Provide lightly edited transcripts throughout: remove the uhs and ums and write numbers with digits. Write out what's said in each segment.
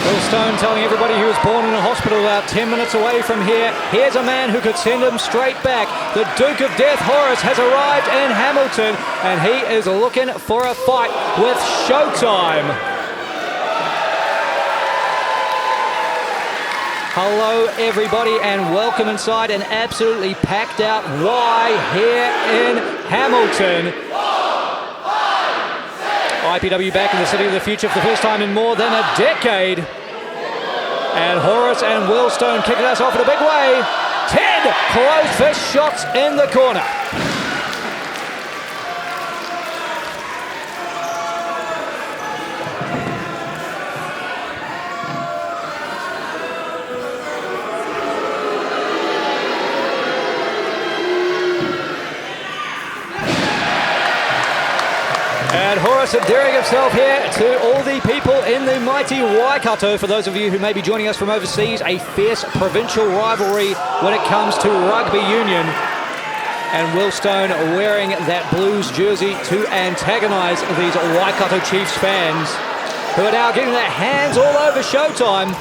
Will Stone telling everybody he was born in a hospital about 10 minutes away from here. Here's a man who could send him straight back. The Duke of Death, Horace, has arrived in Hamilton, and he is looking for a fight with Showtime. Hello, everybody, and welcome inside an absolutely packed out Y here in Hamilton. IPW back in the city of the future for the first time in more than a decade. And Horace and Will Stone kicking us off in a big way. 10 closed fist shots in the corner. And Horace endearing himself here to all the people in the mighty Waikato. For those of you who may be joining us from overseas, a fierce provincial rivalry when it comes to rugby union. And Will Stone wearing that Blues jersey to antagonise these Waikato Chiefs fans, who are now getting their hands all over Showtime.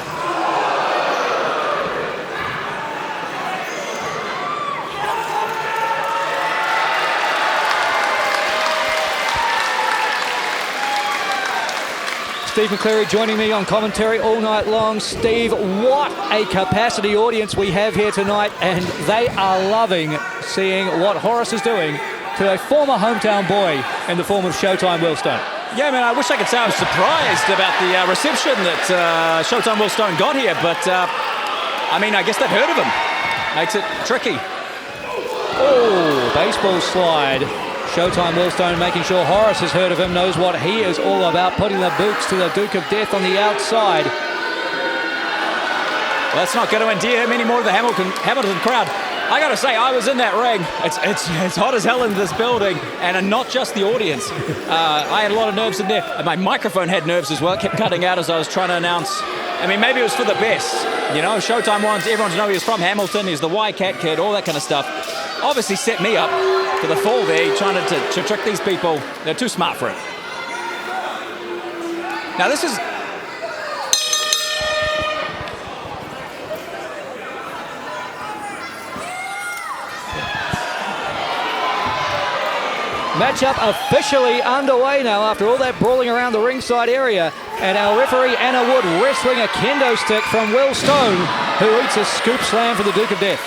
Steve McCleary joining me on commentary all night long. Steve, what a capacity audience we have here tonight, and they are loving seeing what Horace is doing to a former hometown boy in the form of Showtime Will Stone. Yeah, man, I wish I could say I was surprised about the reception that Showtime Will Stone got here, but I mean, I guess they've heard of him. Makes it tricky. Oh, baseball slide. Showtime Will Stone making sure Horace has heard of him, knows what he is all about, putting the boots to the Duke of Death on the outside. Well, that's not going to endear him anymore to the Hamilton crowd. I got to say, I was in that ring. It's hot as hell in this building, and not just the audience. I had a lot of nerves in there. My microphone had nerves as well. It kept cutting out as I was trying to announce. I mean, maybe it was for the best. You know, Showtime wants everyone to know he was from Hamilton. He's the Y-Cat kid, all that kind of stuff. Obviously set me up for the fall there, trying to trick these people. They're too smart for it. Now this is... Matchup officially underway now after all that brawling around the ringside area. And our referee, Anna Wood, wrestling a kendo stick from Will Stone, who eats a scoop slam for the Duke of Death.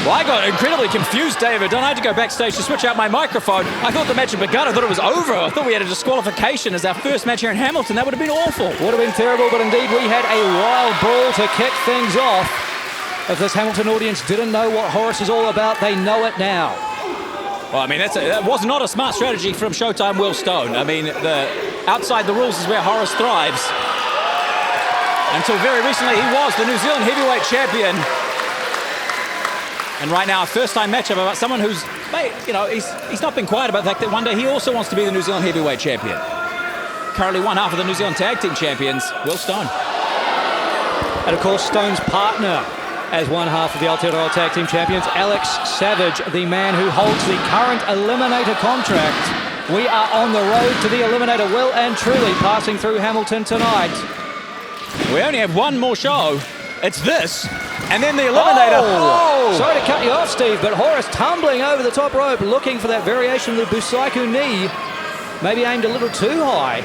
Well, I got incredibly confused, David. I had to go backstage to switch out my microphone. I thought the match had begun. I thought it was over. I thought we had a disqualification as our first match here in Hamilton. That would have been awful. Would have been terrible, but indeed we had a wild brawl to kick things off. If this Hamilton audience didn't know what Horace is all about, they know it now. Well, I mean, that was not a smart strategy from Showtime Will Stone. I mean, outside the rules is where Horace thrives. Until very recently, he was the New Zealand heavyweight champion. And right now, a first-time matchup about someone who's, you know, he's not been quiet about the fact that one day he also wants to be the New Zealand heavyweight champion. Currently one half of the New Zealand tag team champions, Will Stone. And of course, Stone's partner as one half of the Aotearoa tag team champions, Alex Savage, the man who holds the current Eliminator contract. We are on the road to the Eliminator, well and truly passing through Hamilton tonight. We only have one more show. It's this. And then the Eliminator. Oh! Sorry to cut you off, Steve, but Horace tumbling over the top rope, looking for that variation of the Busaiku knee. Maybe aimed a little too high.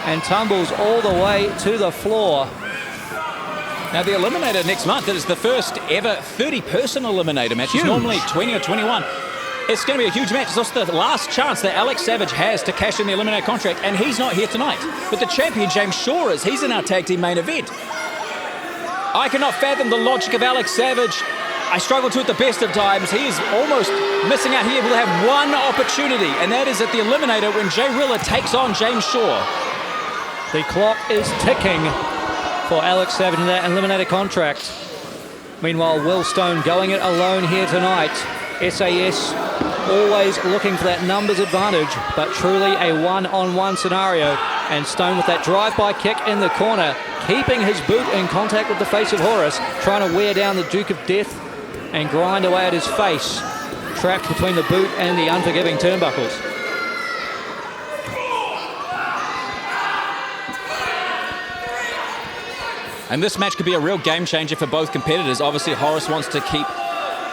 And tumbles all the way to the floor. Now, the Eliminator next month, it is the first ever 30-person Eliminator match. It's normally 20 or 21. It's going to be a huge match. It's also the last chance that Alex Savage has to cash in the Eliminator contract, and he's not here tonight. But the champion, James Shaw, is. He's in our tag team main event. I cannot fathom the logic of Alex Savage. I struggle to at the best of times. He is almost missing out here. We'll have one opportunity, and that is at the Eliminator when Jay Rilla takes on James Shaw. The clock is ticking for Alex Savage in that Eliminator contract. Meanwhile, Will Stone going it alone here tonight. SAS always looking for that numbers advantage, but truly a one-on-one scenario. And Stone with that drive-by kick in the corner, keeping his boot in contact with the face of Horace, trying to wear down the Duke of Death and grind away at his face, trapped between the boot and the unforgiving turnbuckles. And this match could be a real game changer for both competitors. Obviously, Horace wants to keep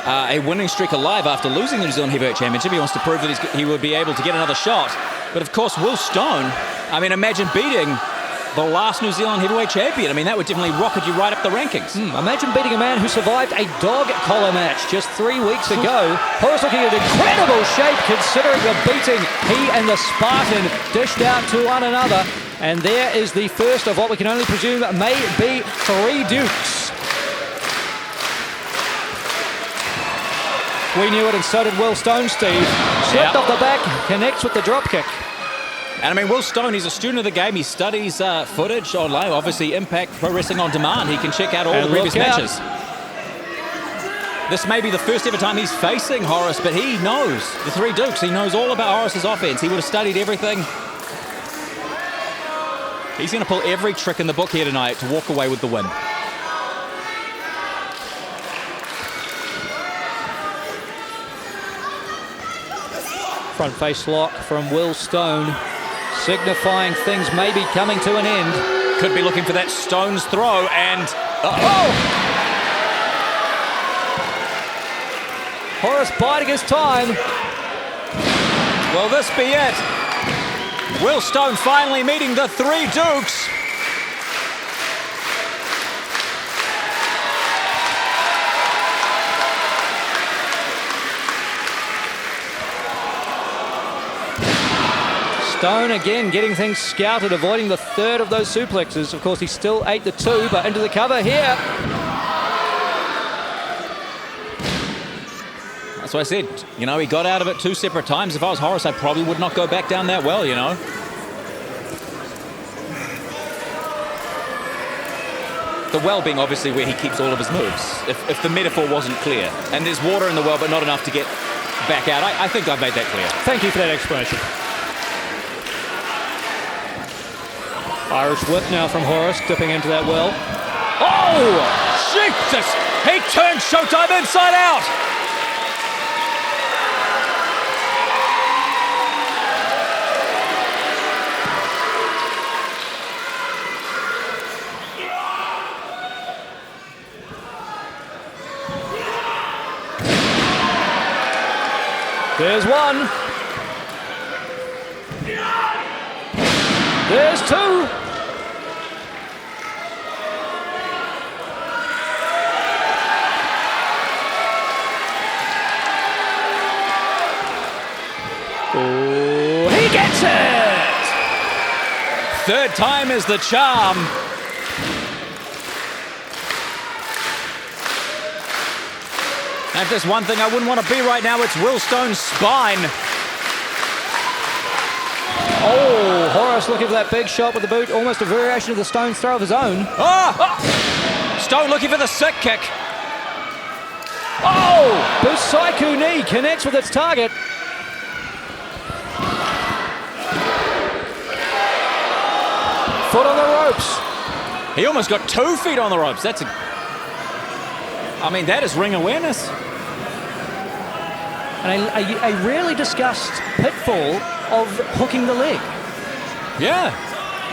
a winning streak alive after losing the New Zealand Heavyweight Championship. He wants to prove that he will be able to get another shot. But of course, Will Stone, I mean, imagine beating the last New Zealand Heavyweight Champion. I mean, that would definitely rocket you right up the rankings. Imagine beating a man who survived a dog collar match just 3 weeks ago. Horace looking in incredible shape considering the beating he and the Spartan dished out to one another. And there is the first of what we can only presume may be 3 Dukes. We knew it, and so did Will Stone, Steve. Slipped off the back, connects with the drop kick. And I mean, Will Stone, he's a student of the game. He studies footage online, obviously Impact Pro Wrestling On Demand. He can check out all the previous matches. This may be the first ever time he's facing Horace, but he knows the 3 Dukes. He knows all about Horace's offense. He would have studied everything. He's going to pull every trick in the book here tonight to walk away with the win. Front face lock from Will Stone, signifying things may be coming to an end. Could be looking for that Stone's throw, and Horace biding his time. Will this be it? Will Stone finally meeting the 3 Dukes. Stone again getting things scouted, avoiding the 3rd of those suplexes. Of course, he still ate the 2, but into the cover here. That's what I said. You know, he got out of it 2 separate times. If I was Horace, I probably would not go back down that well, you know. The well being obviously where he keeps all of his moves, if the metaphor wasn't clear. And there's water in the well, but not enough to get back out. I think I've made that clear. Thank you for that explanation. Irish whip now from Horace, dipping into that well. Oh, Jesus! He turned Showtime inside out! There's 1. There's 2. Oh, he gets it! 3rd time is the charm. And if there's one thing I wouldn't want to be right now, it's Will Stone's spine. Oh, Horace looking for that big shot with the boot, almost a variation of the Stone's throw of his own. Stone looking for the sick kick. Oh, Busaiku knee connects with its target. Foot on the ropes. He almost got 2 feet on the ropes. I mean, that is ring awareness. And a rarely discussed pitfall of hooking the leg. Yeah.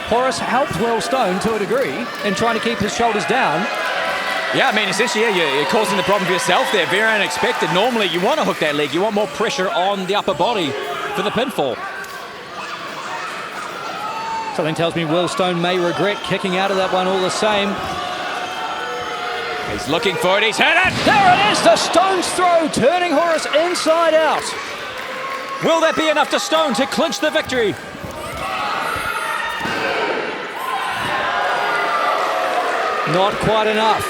Horace helped Will Stone to a degree in trying to keep his shoulders down. Yeah, I mean, essentially, you're causing the problem for yourself there. Very unexpected. Normally, you want to hook that leg. You want more pressure on the upper body for the pinfall. Something tells me Will Stone may regret kicking out of that one all the same. He's looking for it. He's hit it. There it is, the Stone's throw, turning Horace inside out. Will that be enough to Stone to clinch the victory? Not quite enough.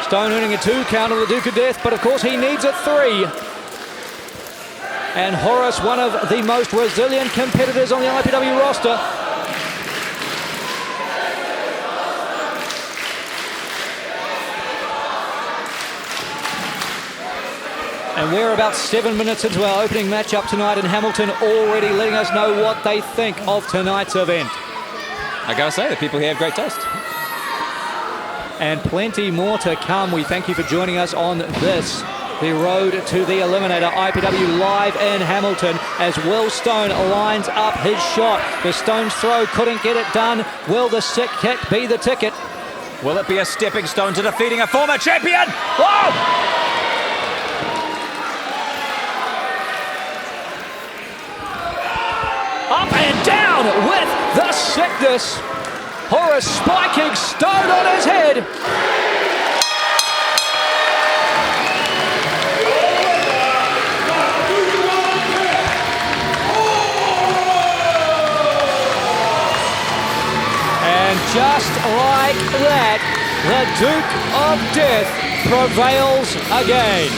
Stone earning a 2 count on the Duke of Death, but of course he needs a 3. And Horace, one of the most resilient competitors on the IPW roster. And we're about 7 minutes into our opening matchup tonight in Hamilton, already letting us know what they think of tonight's event. I gotta say, the people here have great taste. And plenty more to come. We thank you for joining us on this, the road to the Eliminator, IPW live in Hamilton, as Will Stone lines up his shot. The Stone's throw couldn't get it done. Will the sick kick be the ticket? Will it be a stepping stone to defeating a former champion? Whoa! Up and down with the sickness. Horace spiking stone on his head. And just like that, the Duke of Death prevails again.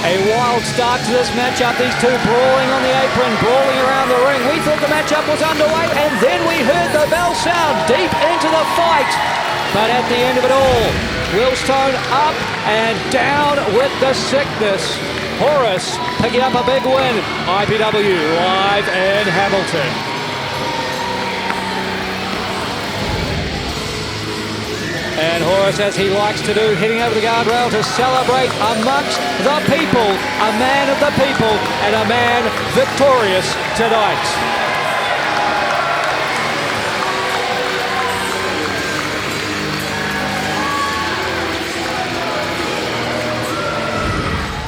A wild start to this matchup. These two brawling on the apron, brawling around the ring. We thought the matchup was underway, and then we heard the bell sound deep into the fight. But at the end of it all, Willstone up and down with the sickness. Horace picking up a big win. IPW live in Hamilton. And Horace, as he likes to do, hitting over the guardrail to celebrate amongst the people. A man of the people and a man victorious tonight.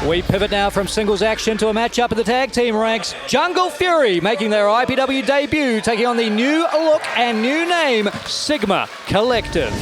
We pivot now from singles action to a matchup in the tag team ranks. Jungle Fury making their IPW debut, taking on the new look and new name, Sigma Collective.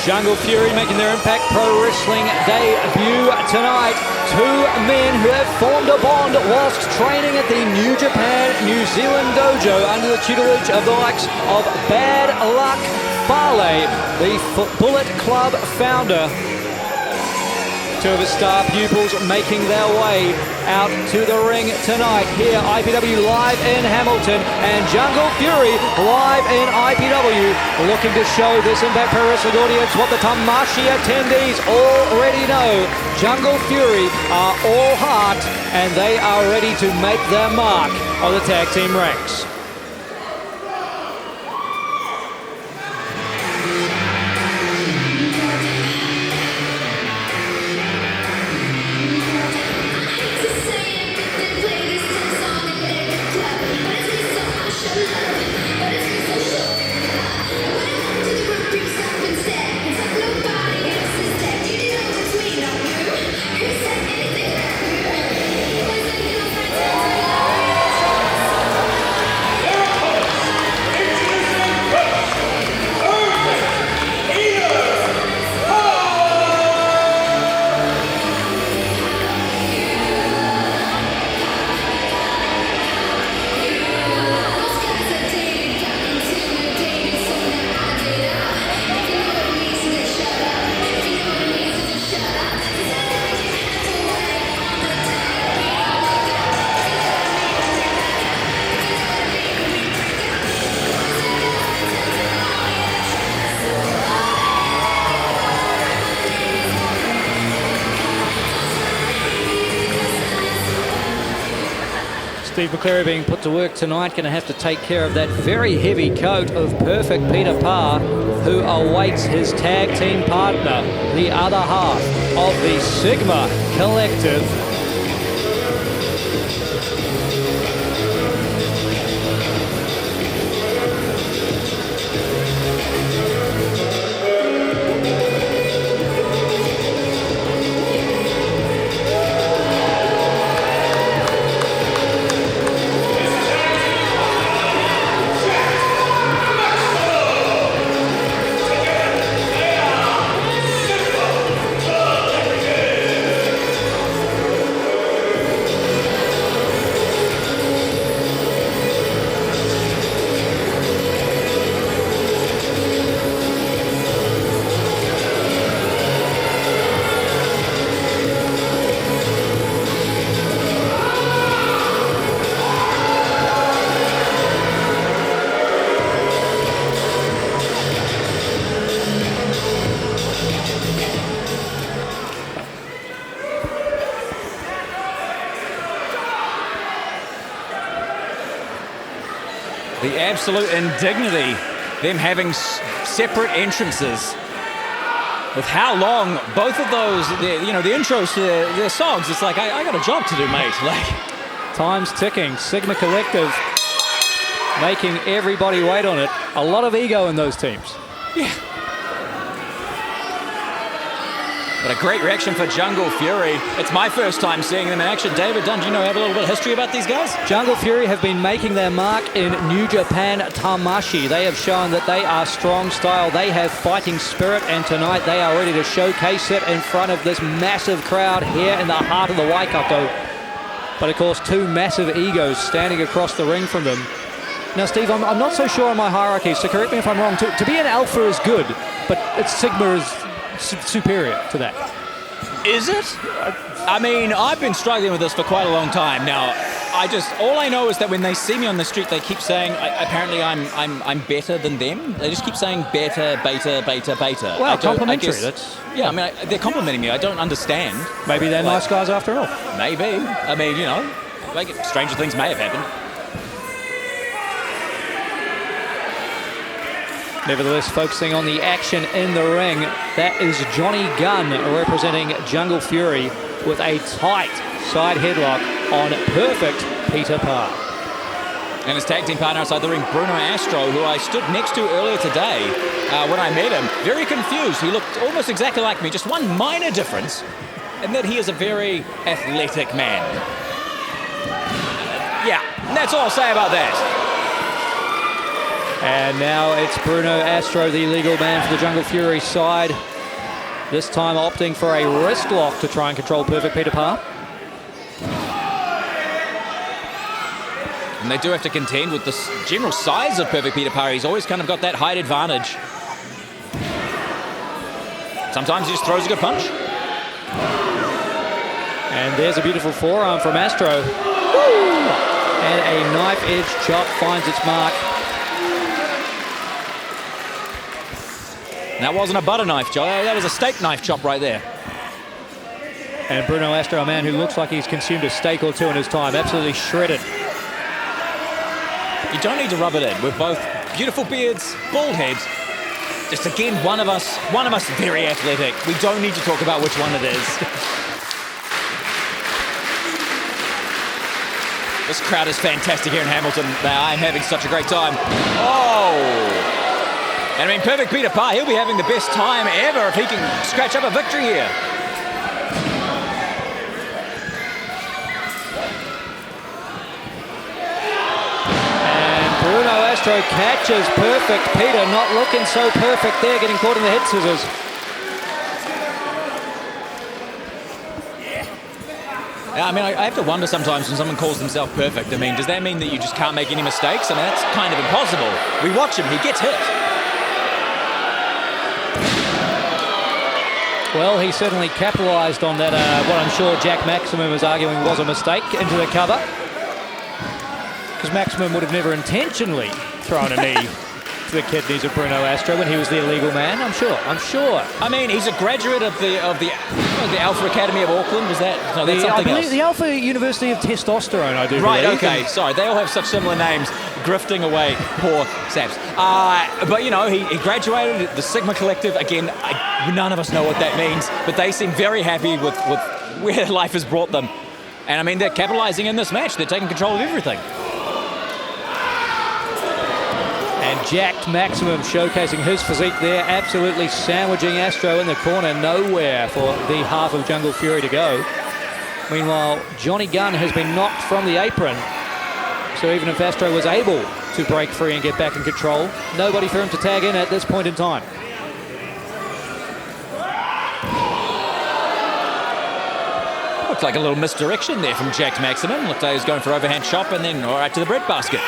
Jungle Fury making their Impact Pro Wrestling debut tonight. Two men who have formed a bond whilst training at the New Japan New Zealand dojo under the tutelage of the likes of Bad Luck Fale, the Bullet Club founder. Two of his star pupils making their way out to the ring tonight. Here, IPW live in Hamilton and Jungle Fury live in IPW, looking to show this Impact Pro Wrestling audience what the Tamashi attendees already know. Jungle Fury are all heart and they are ready to make their mark on the tag team ranks. Steve McClary being put to work tonight, going to have to take care of that very heavy coat of Perfect Peter Parr, who awaits his tag team partner, the other half of the Sigma Collective. The absolute indignity, them having separate entrances. With how long both of those, the intros to their songs, it's like, I got a job to do, mate. Like, Time's ticking. Sigma Collective making everybody wait on it. A lot of ego in those teams. yeah. But a great reaction for Jungle Fury. It's my first time seeing them in action. David Dunn, do you have a little bit of history about these guys? Jungle Fury have been making their mark in New Japan Tamashi. They have shown that they are strong style. They have fighting spirit, and tonight they are ready to showcase it in front of this massive crowd here in the heart of the Waikato. But of course, two massive egos standing across the ring from them. Now, Steve, I'm not so sure on my hierarchy, so correct me if I'm wrong. To be an alpha is good, but Sigma is superior to that. Is it? I mean, I've been struggling with this for quite a long time now. All I know is that when they see me on the street, they keep saying, apparently I'm better than them. They just keep saying beta, beta, beta, beta. Well, complimentary. Yeah, I mean, they're complimenting me. I don't understand. Maybe they're nice guys after all. Maybe. I mean, stranger things may have happened. Nevertheless, focusing on the action in the ring, that is Johnny Gunn representing Jungle Fury with a tight side headlock on perfect Peter Parr. And his tag team partner outside the ring, Bruno Astro, who I stood next to earlier today when I met him. Very confused. He looked almost exactly like me, just one minor difference, and that he is a very athletic man. Yeah, that's all I'll say about that. And now it's Bruno Astro, the legal man for the Jungle Fury side. This time opting for a wrist lock to try and control perfect Peter Parr. And they do have to contend with the general size of perfect Peter Parr. He's always kind of got that height advantage. Sometimes he just throws a good punch. And there's a beautiful forearm from Astro. Woo! And a knife edge chop finds its mark. That wasn't a butter knife, Joe. That was a steak knife chop right there. And Bruno Astro, a man who looks like he's consumed a steak or two in his time, absolutely shredded. You don't need to rub it in. We're both beautiful beards, bald heads. Just again, one of us very athletic. We don't need to talk about which one it is. This crowd is fantastic here in Hamilton. I'm having such a great time. Oh! And I mean, perfect Peter Parr, he'll be having the best time ever if he can scratch up a victory here. And Bruno Astro catches perfect Peter, not looking so perfect there, getting caught in the head scissors. Yeah, I mean, I have to wonder sometimes when someone calls themselves perfect. I mean, does that mean that you just can't make any mistakes? I mean, that's kind of impossible. We watch him, he gets hit. Well, he certainly capitalised on that, what I'm sure Jack Maximum is arguing was a mistake, into the cover. Because Maximum would have never intentionally thrown a knee to the kidneys of Bruno Astro when he was the illegal man, I'm sure. I mean, he's a graduate of the Alpha Academy of Auckland, was that? No, that's something else. The Alpha University of Testosterone, I do believe. Right, okay, sorry, they all have such similar names, grifting away, poor saps. But, he graduated the Sigma Collective. Again, none of us know what that means, but they seem very happy with where life has brought them. And, I mean, they're capitalizing in this match. They're taking control of everything. And Jack Maximum showcasing his physique there, absolutely sandwiching Astro in the corner, nowhere for the half of Jungle Fury to go. Meanwhile, Johnny Gunn has been knocked from the apron, so even if Astro was able to break free and get back in control, nobody for him to tag in at this point in time. Looked like a little misdirection there from Jack Maximum. Looked like he was going for overhand chop and then right to the breadbasket.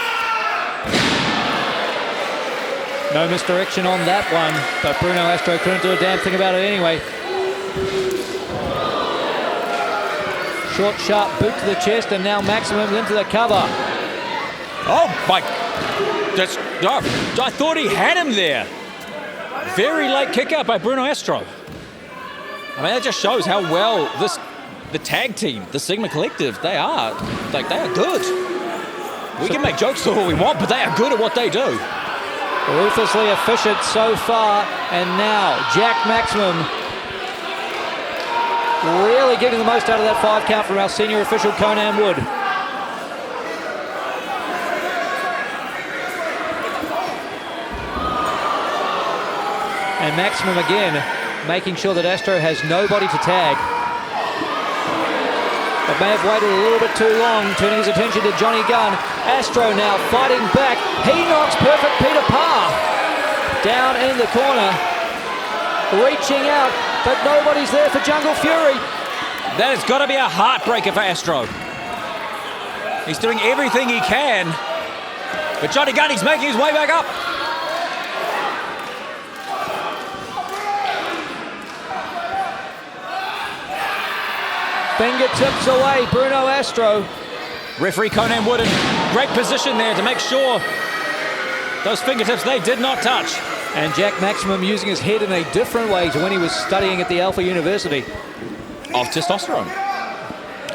No misdirection on that one, but Bruno Astro couldn't do a damn thing about it anyway. Short, sharp boot to the chest, and now Maximum into the cover. Oh, my... I thought he had him there. Very late kick out by Bruno Astro. I mean, that just shows how well the tag team, the Sigma Collective, they are good. We can make jokes all we want, but they are good at what they do. Ruthlessly efficient so far, and now Jack Maximum really getting the most out of that 5 count from our senior official Conan Wood. And Maximum again making sure that Astro has nobody to tag. But may have waited a little bit too long, turning his attention to Johnny Gunn. Astro now fighting back. He knocks Perfect Peter Parr down in the corner, reaching out, but nobody's there for Jungle Fury. That has got to be a heartbreaker for Astro. He's doing everything he can, but Johnny Gunn, he's making his way back up. Fingertips away, Bruno Astro. Referee Conan Wood in great position there to make sure those fingertips, they did not touch. And Jack Maximum using his head in a different way to when he was studying at the Alpha University. Of testosterone.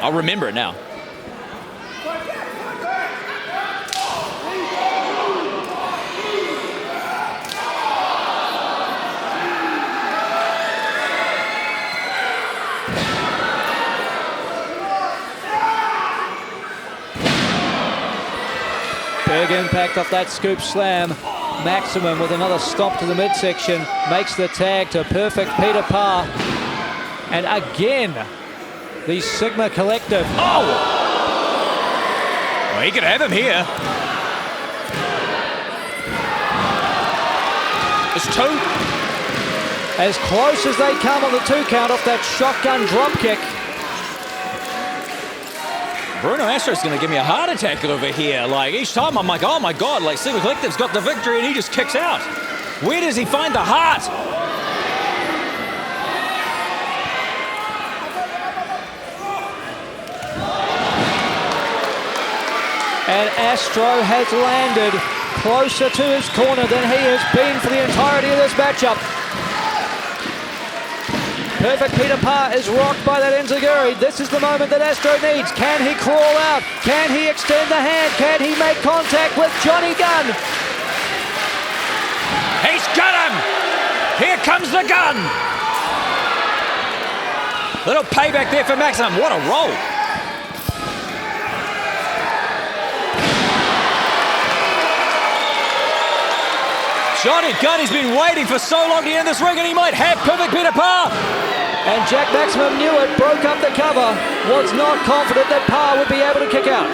I'll remember it now. Big impact off that scoop slam. Maximum with another stop to the midsection makes the tag to Perfect Peter Parr. And again, the Sigma Collective. Oh! Well, he could have him here. It's 2. As close as they come on the 2 count off that shotgun drop kick. Bruno Astro's going to give me a heart attack over here. Like, each time I'm like, oh my God, like Sigma Collective's got the victory and he just kicks out. Where does he find the heart? And Astro has landed closer to his corner than he has been for the entirety of this matchup. Perfect Peter Parr is rocked by that enziguri. This is the moment that Astro needs. Can he crawl out? Can he extend the hand? Can he make contact with Johnny Gunn? He's got him! Here comes the gun! Little payback there for Maximum. What a roll! Johnny Gunn, he's been waiting for so long to end this ring, and he might have Perfect Peter Parr. And Jack Maximum knew it, broke up the cover, was not confident that Parr would be able to kick out.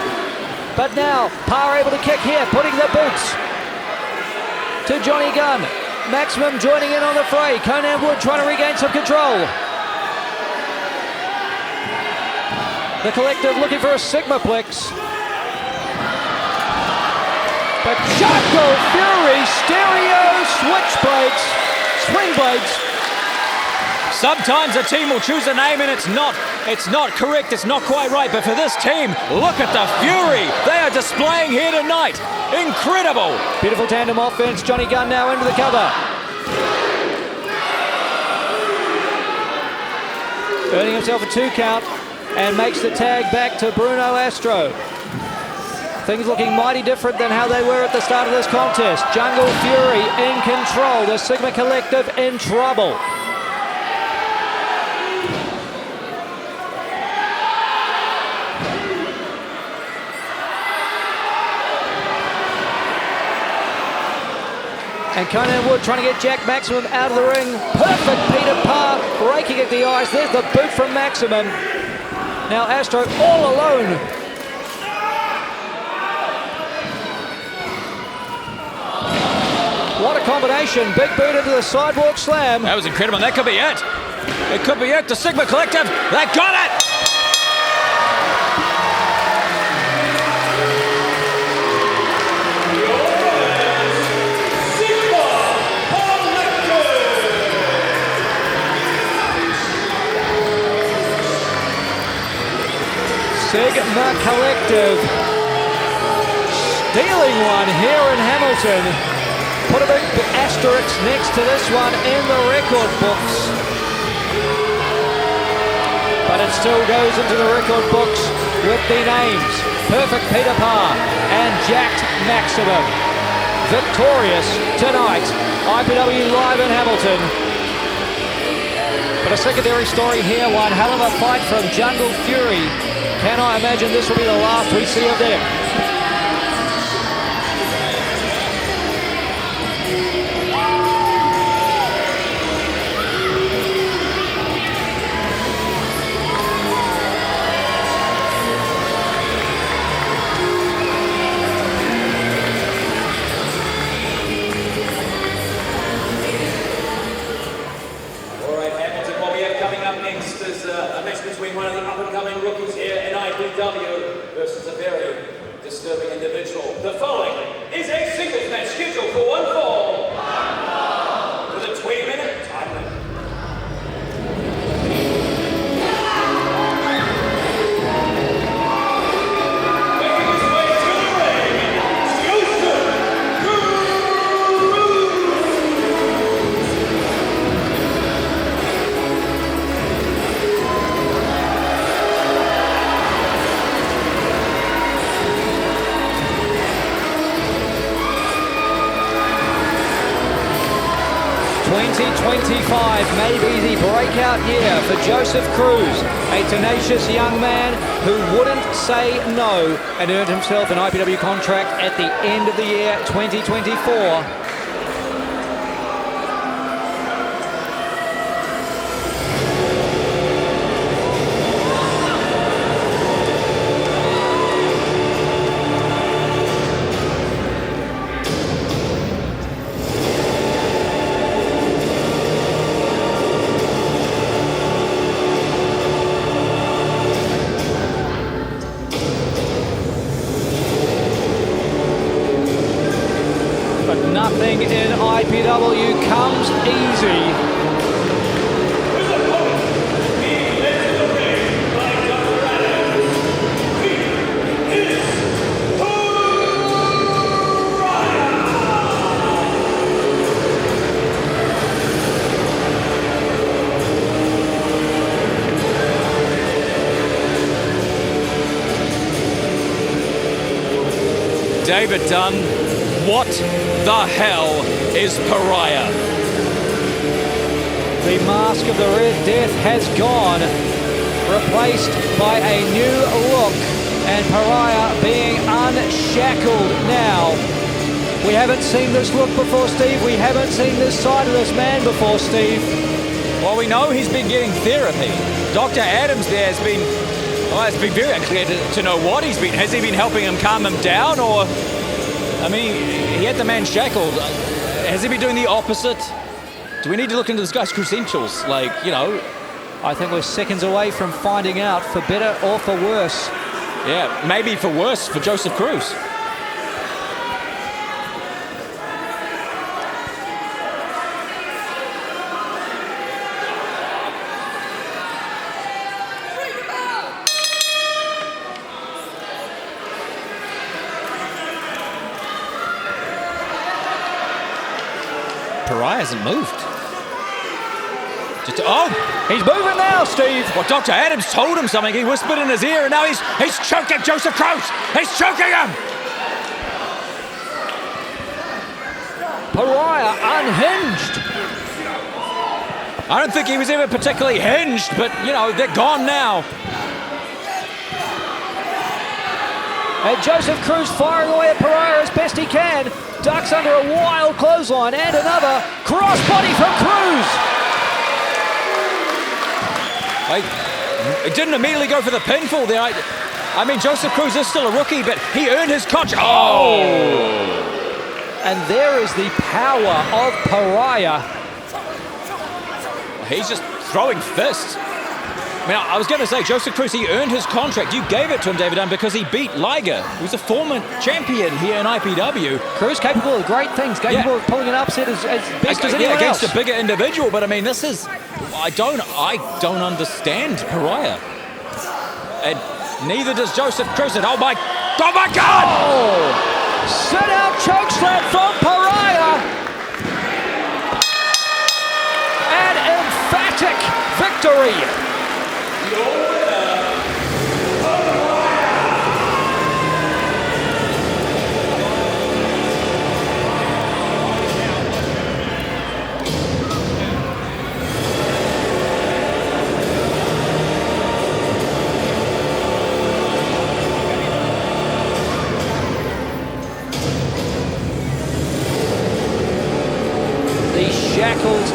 But now, Parr able to kick here, putting the boots to Johnny Gunn. Maximum joining in on the fray. Conan Wood trying to regain some control. The Collective looking for a Sigmaplex. But Jungle Fury, stereo switchblades, swing blades. Sometimes a team will choose a name and it's not correct, it's not quite right. But for this team, look at the fury they are displaying here tonight. Incredible. Beautiful tandem offense. Johnny Gunn now into the cover. Earning himself a 2 count and makes the tag back to Bruno Astro. Things looking mighty different than how they were at the start of this contest. Jungle Fury in control. The Sigma Collective in trouble. And Conan Wood trying to get Jack Maximum out of the ring. Perfect Peter Parr breaking at the ice. There's the boot from Maximum. Now Astro all alone. What a combination. Big boot into the sidewalk slam. That was incredible, and that could be it. It could be it. The Sigma Collective, they got it! Sigma Collective stealing one here in Hamilton. Put a big asterisk next to this one in the record books. But it still goes into the record books with the names Perfect Peter Parr and Jacked Maximum. Victorious tonight. IPW live in Hamilton. But a secondary story here, one hell of a fight from Jungle Fury. Can I imagine this will be the last we see of them? Between one of the up-and-coming rookies here in IPW versus a very disturbing individual. The following is a singles match scheduled for one fall. With a 20-minute time limit. Making his way to the ring, Joseph Cruz! 2025 may be the breakout year for Joseph Cruz, a tenacious young man who wouldn't say no and earned himself an IPW contract at the end of the year 2024. Nothing in IPW comes easy. David Dunn, what the hell is Pariah? The mask of the Red Death has gone, replaced by a new look, and Pariah being unshackled now. We haven't seen this look before, Steve. We haven't seen this side of this man before, Steve. Well, we know he's been getting therapy. Dr. Adams there has been, well, it's been very unclear to know what he's been. Has he been helping him calm him down, or, I mean, he had the man shackled. Has he been doing the opposite? Do we need to look into this guy's credentials? Like, you know. I think we're seconds away from finding out, for better or for worse. Yeah, maybe for worse for Joseph Cruz. Pariah hasn't moved. He's moving now, Steve. Well, Dr. Adams told him something. He whispered in his ear, and now he's choking Joseph Cruz. He's choking him. Pariah unhinged. I don't think he was ever particularly hinged, but, you know, they're gone now. And Joseph Cruz firing away at Pariah as best he can. Ducks under a wild clothesline and another crossbody from Cruz. He didn't immediately go for the pinfall there. I mean, Joseph Cruz is still a rookie, but he earned his contract. Oh! And there is the power of Pariah. He's just throwing fists. I mean, I was going to say, Joseph Cruz, he earned his contract. You gave it to him, David Dunn, because he beat Liger, who's a former champion here in IPW. Cruz capable of great things, capable of pulling an upset as best as anyone against else. A bigger individual, but I mean, this is... I don't understand Pariah. And neither does Joseph Cruz. Oh my God! Oh! Set out chokeslam from Pariah. An emphatic victory.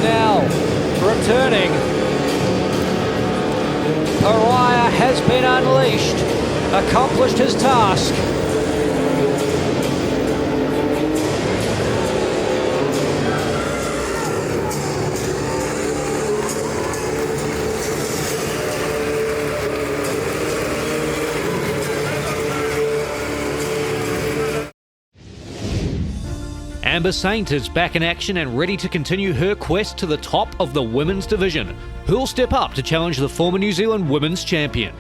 now returning. Pariah has been unleashed, accomplished his task. Amber Saint is back in action and ready to continue her quest to the top of the women's division. Who'll step up to challenge the former New Zealand women's champion?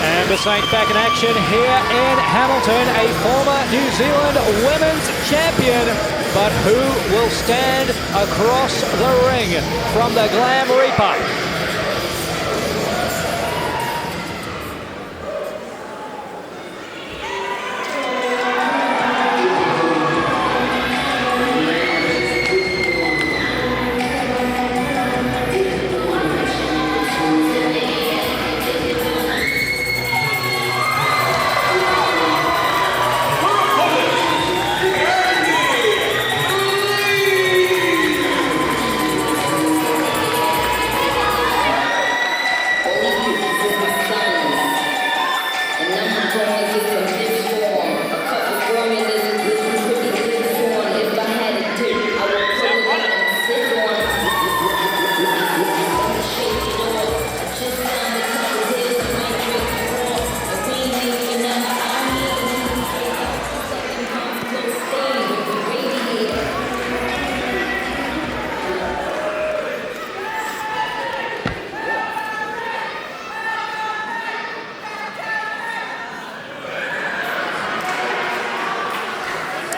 Amber Saint back in action here in Hamilton, a former New Zealand women's champion. But who will stand across the ring from the Glam Reaper?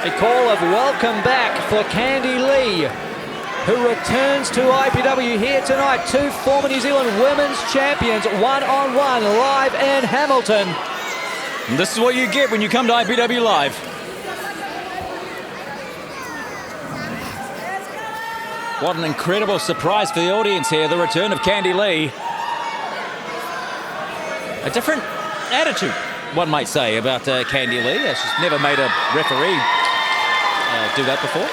A call of welcome back for Candy Lee, who returns to IPW here tonight. Two former New Zealand women's champions, one-on-one, live in Hamilton. And this is what you get when you come to IPW Live. What an incredible surprise for the audience here, the return of Candy Lee. A different attitude, one might say, about Candy Lee. She's never made a referee do that before.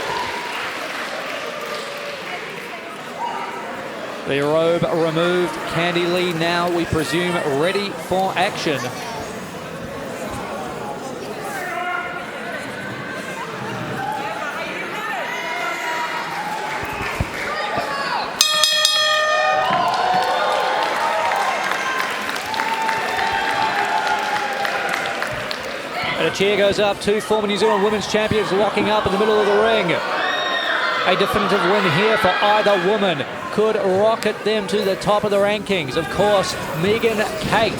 The robe removed. Candy Lee now, we presume, ready for action. And a cheer goes up. Two former New Zealand women's champions locking up in the middle of the ring. A definitive win here for either woman could rocket them to the top of the rankings. Of course, Megan Kate,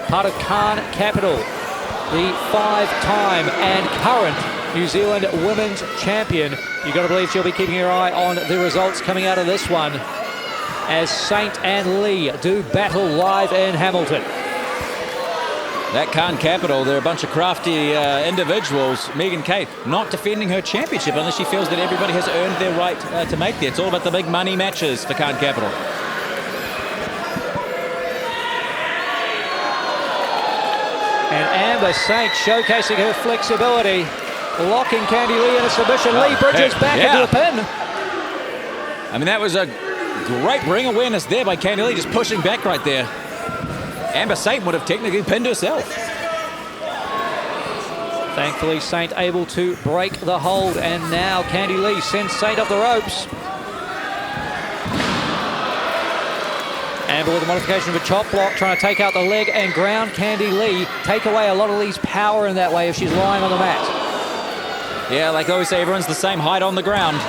part of Khan Capital, the five-time and current New Zealand women's champion. You've got to believe she'll be keeping her eye on the results coming out of this one as Saint and Lee do battle live in Hamilton. That Khan Capital, they're a bunch of crafty individuals. Megan Kate not defending her championship unless she feels that everybody has earned their right to make that. It's all about the big money matches for Khan Capital. And Amber Saint showcasing her flexibility, locking Candy Lee in a submission. Lee bridges back into the pin. I mean, that was a great ring awareness there by Candy Lee, just pushing back right there. Amber Saint would have technically pinned herself. Thankfully, Saint able to break the hold, and now Candy Lee sends Saint off the ropes. Amber with a modification of a chop block, trying to take out the leg and ground Candy Lee. Take away a lot of Lee's power in that way if she's lying on the mat. Yeah, like I always say, everyone's the same height on the ground.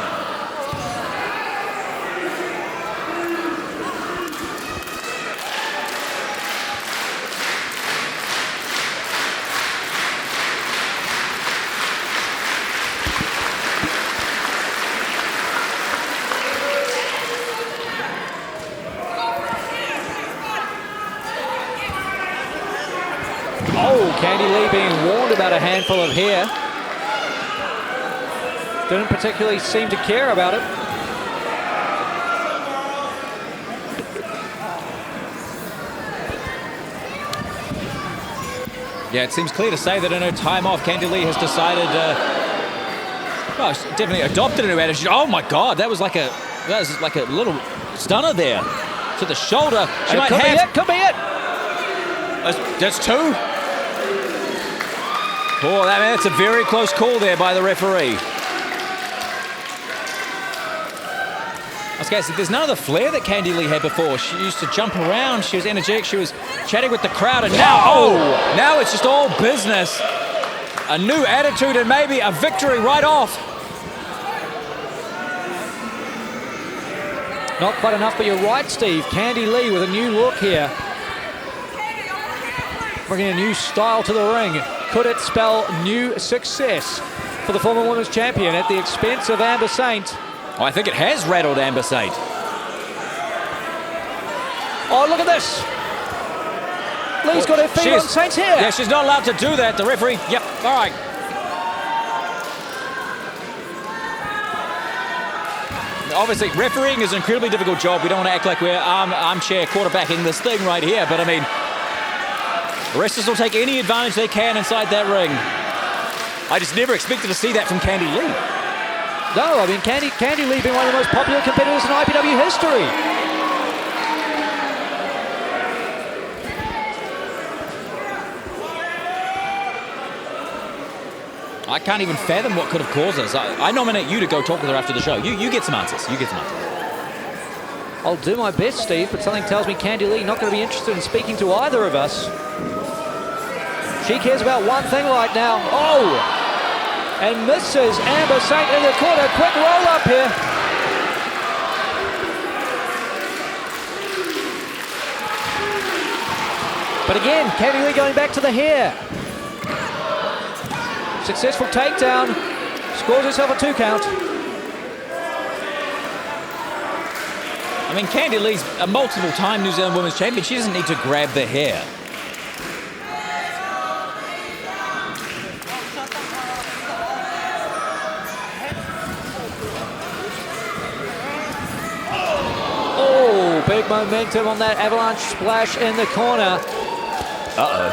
Candy Lee being warned about a handful of hair. Didn't particularly seem to care about it. Yeah, it seems clear to say that in her time off, Candy Lee has decided, well, she's definitely adopted a new attitude. Oh my God, that was like a little stunner there to the shoulder. She might have. Could be it. That's two. Oh, that's a very close call there by the referee. Okay, so there's none of the flair that Candy Lee had before. She used to jump around, she was energetic, she was chatting with the crowd, and now it's just all business. A new attitude and maybe a victory right off. Not quite enough, but you're right, Steve. Candy Lee with a new look here. Bringing a new style to the ring. Could it spell new success for the former women's champion at the expense of Amber Saint? Oh, I think it has rattled Amber Saint. Oh, look at this. Lee's got her feet on Saint's hair. Yeah, she's not allowed to do that. The referee, yep, all right. Obviously, refereeing is an incredibly difficult job. We don't want to act like we're armchair quarterbacking this thing right here, but I mean, wrestlers will take any advantage they can inside that ring. I just never expected to see that from Candy Lee. No, I mean, Candy Lee being one of the most popular competitors in IPW history. I can't even fathom what could have caused us. I nominate you to go talk with her after the show. You get some answers. You get some answers. I'll do my best, Steve, but something tells me Candy Lee not going to be interested in speaking to either of us. She cares about one thing right now. Oh! And misses Amber Saint in the corner. Quick roll up here. But again, Candy Lee going back to the hair. Successful takedown. Scores herself a 2 count. I mean, Candy Lee's a multiple-time New Zealand Women's Champion. She doesn't need to grab the hair. Big momentum on that avalanche splash in the corner. Uh-oh.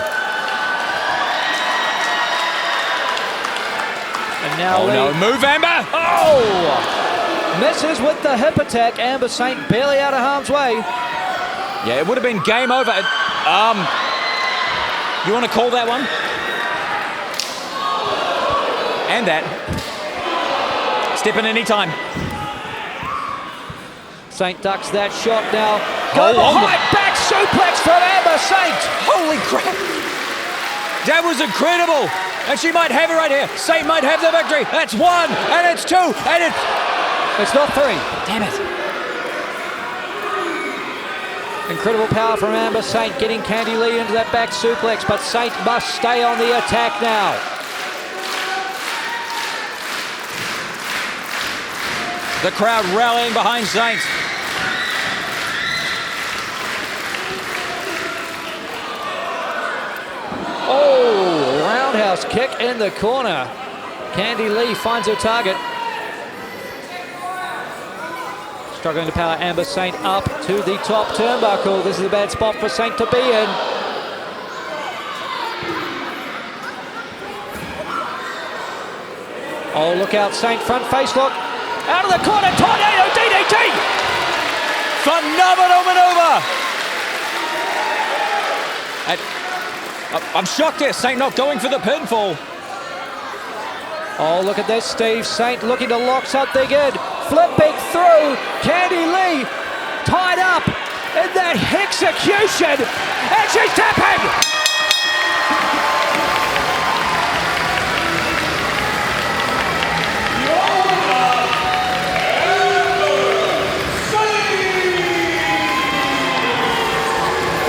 And now no, move Amber! Oh! Misses with the hip attack. Amber Saint barely out of harm's way. Yeah, it would have been game over. You want to call that one? And that. Step in any time. Saint ducks that shot now. Go behind, back suplex from Amber Saint. Holy crap. That was incredible. And she might have it right here. Saint might have the victory. That's 1, and it's 2, and it's not 3. Damn it. Incredible power from Amber Saint, getting Candy Lee into that back suplex, but Saint must stay on the attack now. The crowd rallying behind Saint. Oh, roundhouse kick in the corner. Candy Lee finds her target. Struggling to power Amber Saint up to the top turnbuckle. This is a bad spot for Saint to be in. Oh, look out, Saint, front face lock. Out of the corner, tornado DDT! Phenomenal maneuver! I'm shocked here, Saint not going for the pinfall. Oh, look at this, Steve. Saint looking to lock something in. Flipping through. Candy Lee tied up in that execution. And she's tapping!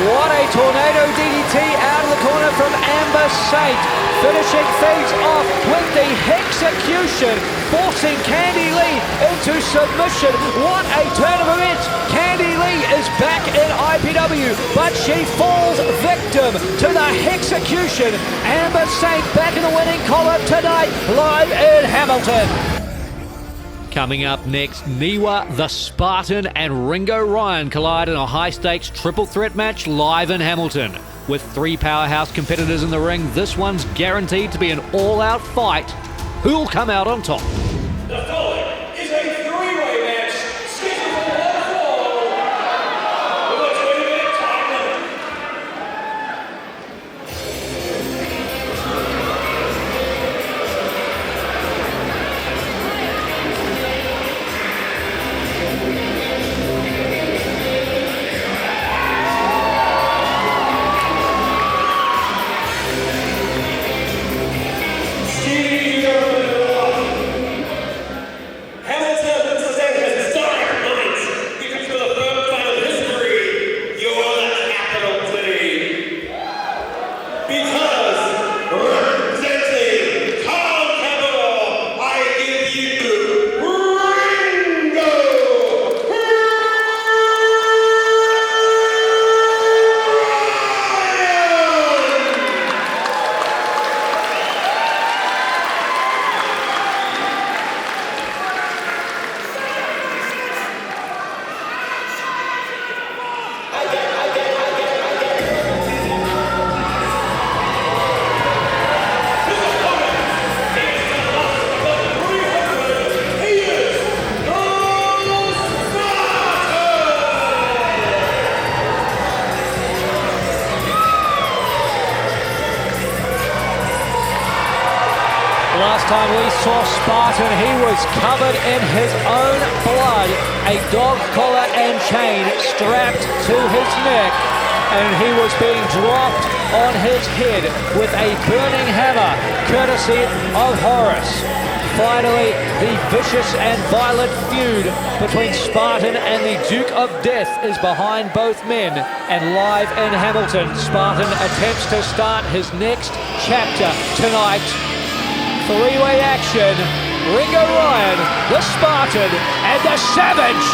What a tornado DDT out of the corner from Amber Saint. finishing things off with the execution, forcing Candy Lee into submission. What a turn of events. Candy Lee is back in IPW, but she falls victim to the execution. Amber Saint back in the winning column tonight, live in Hamilton. Coming up next, Niwa the Spartan and Ringo Ryan collide in a high-stakes triple threat match live in Hamilton. With 3 powerhouse competitors in the ring, this one's guaranteed to be an all-out fight. Who'll come out on top? The following is a three-way match scheduled for one fall with a 20-minute time limit. Last time we saw Spartan, he was covered in his own blood, a dog collar and chain strapped to his neck, and he was being dropped on his head with a burning hammer, courtesy of Horus. Finally, the vicious and violent feud between Spartan and the Duke of Death is behind both men, and live in Hamilton, Spartan attempts to start his next chapter tonight. Three-way action, Ringo Ryan, the Spartan, and the Savage.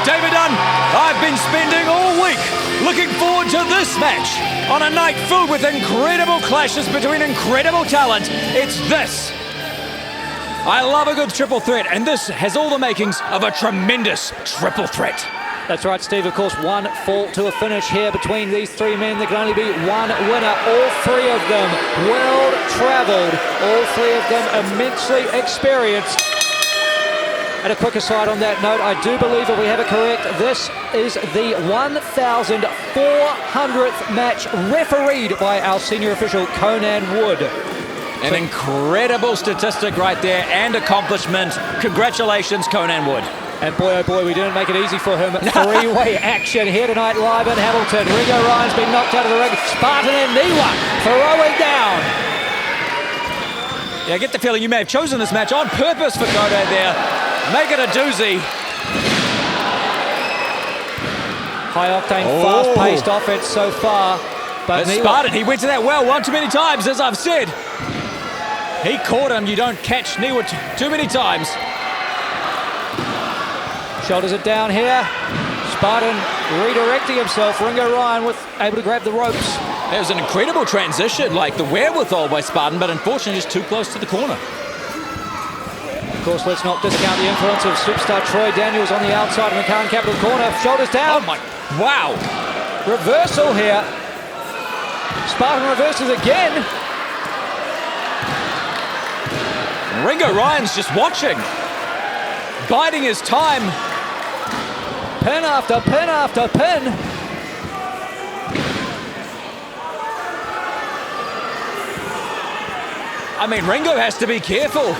David Dunn, I've been spending all week looking forward to this match on a night filled with incredible clashes between incredible talent. It's this. I love a good triple threat, and this has all the makings of a tremendous triple threat. That's right, Steve. Of course, one fall to a finish here between these three men. There can only be one winner. All three of them well-traveled. All three of them immensely experienced. And a quick aside on that note, I do believe, if we have it correct, this is the 1,400th match refereed by our senior official, Conan Wood. An incredible statistic right there and accomplishment. Congratulations, Conan Wood. And boy, oh boy, we didn't make it easy for him. Three-way action here tonight live in Hamilton. Ringo Ryan's been knocked out of the ring. Spartan and Niwa throwing down. Yeah, I get the feeling you may have chosen this match on purpose for Conan there. Make it a doozy. High-octane, fast-paced offense so far. But Spartan, he went to that well one too many times, as I've said. He caught him. You don't catch Niwa too many times. Shoulders it down here. Spartan redirecting himself. Ringo Ryan able to grab the ropes. It was an incredible transition, like the wherewithal by Spartan, but unfortunately just too close to the corner. Of course, let's not discount the influence of superstar Troy Daniels on the outside in the current Capital corner. Shoulders down. Oh my, wow. Reversal here. Spartan reverses again. Ringo Ryan's just watching, biding his time. Pin after pin after pin. I mean, Ringo has to be careful.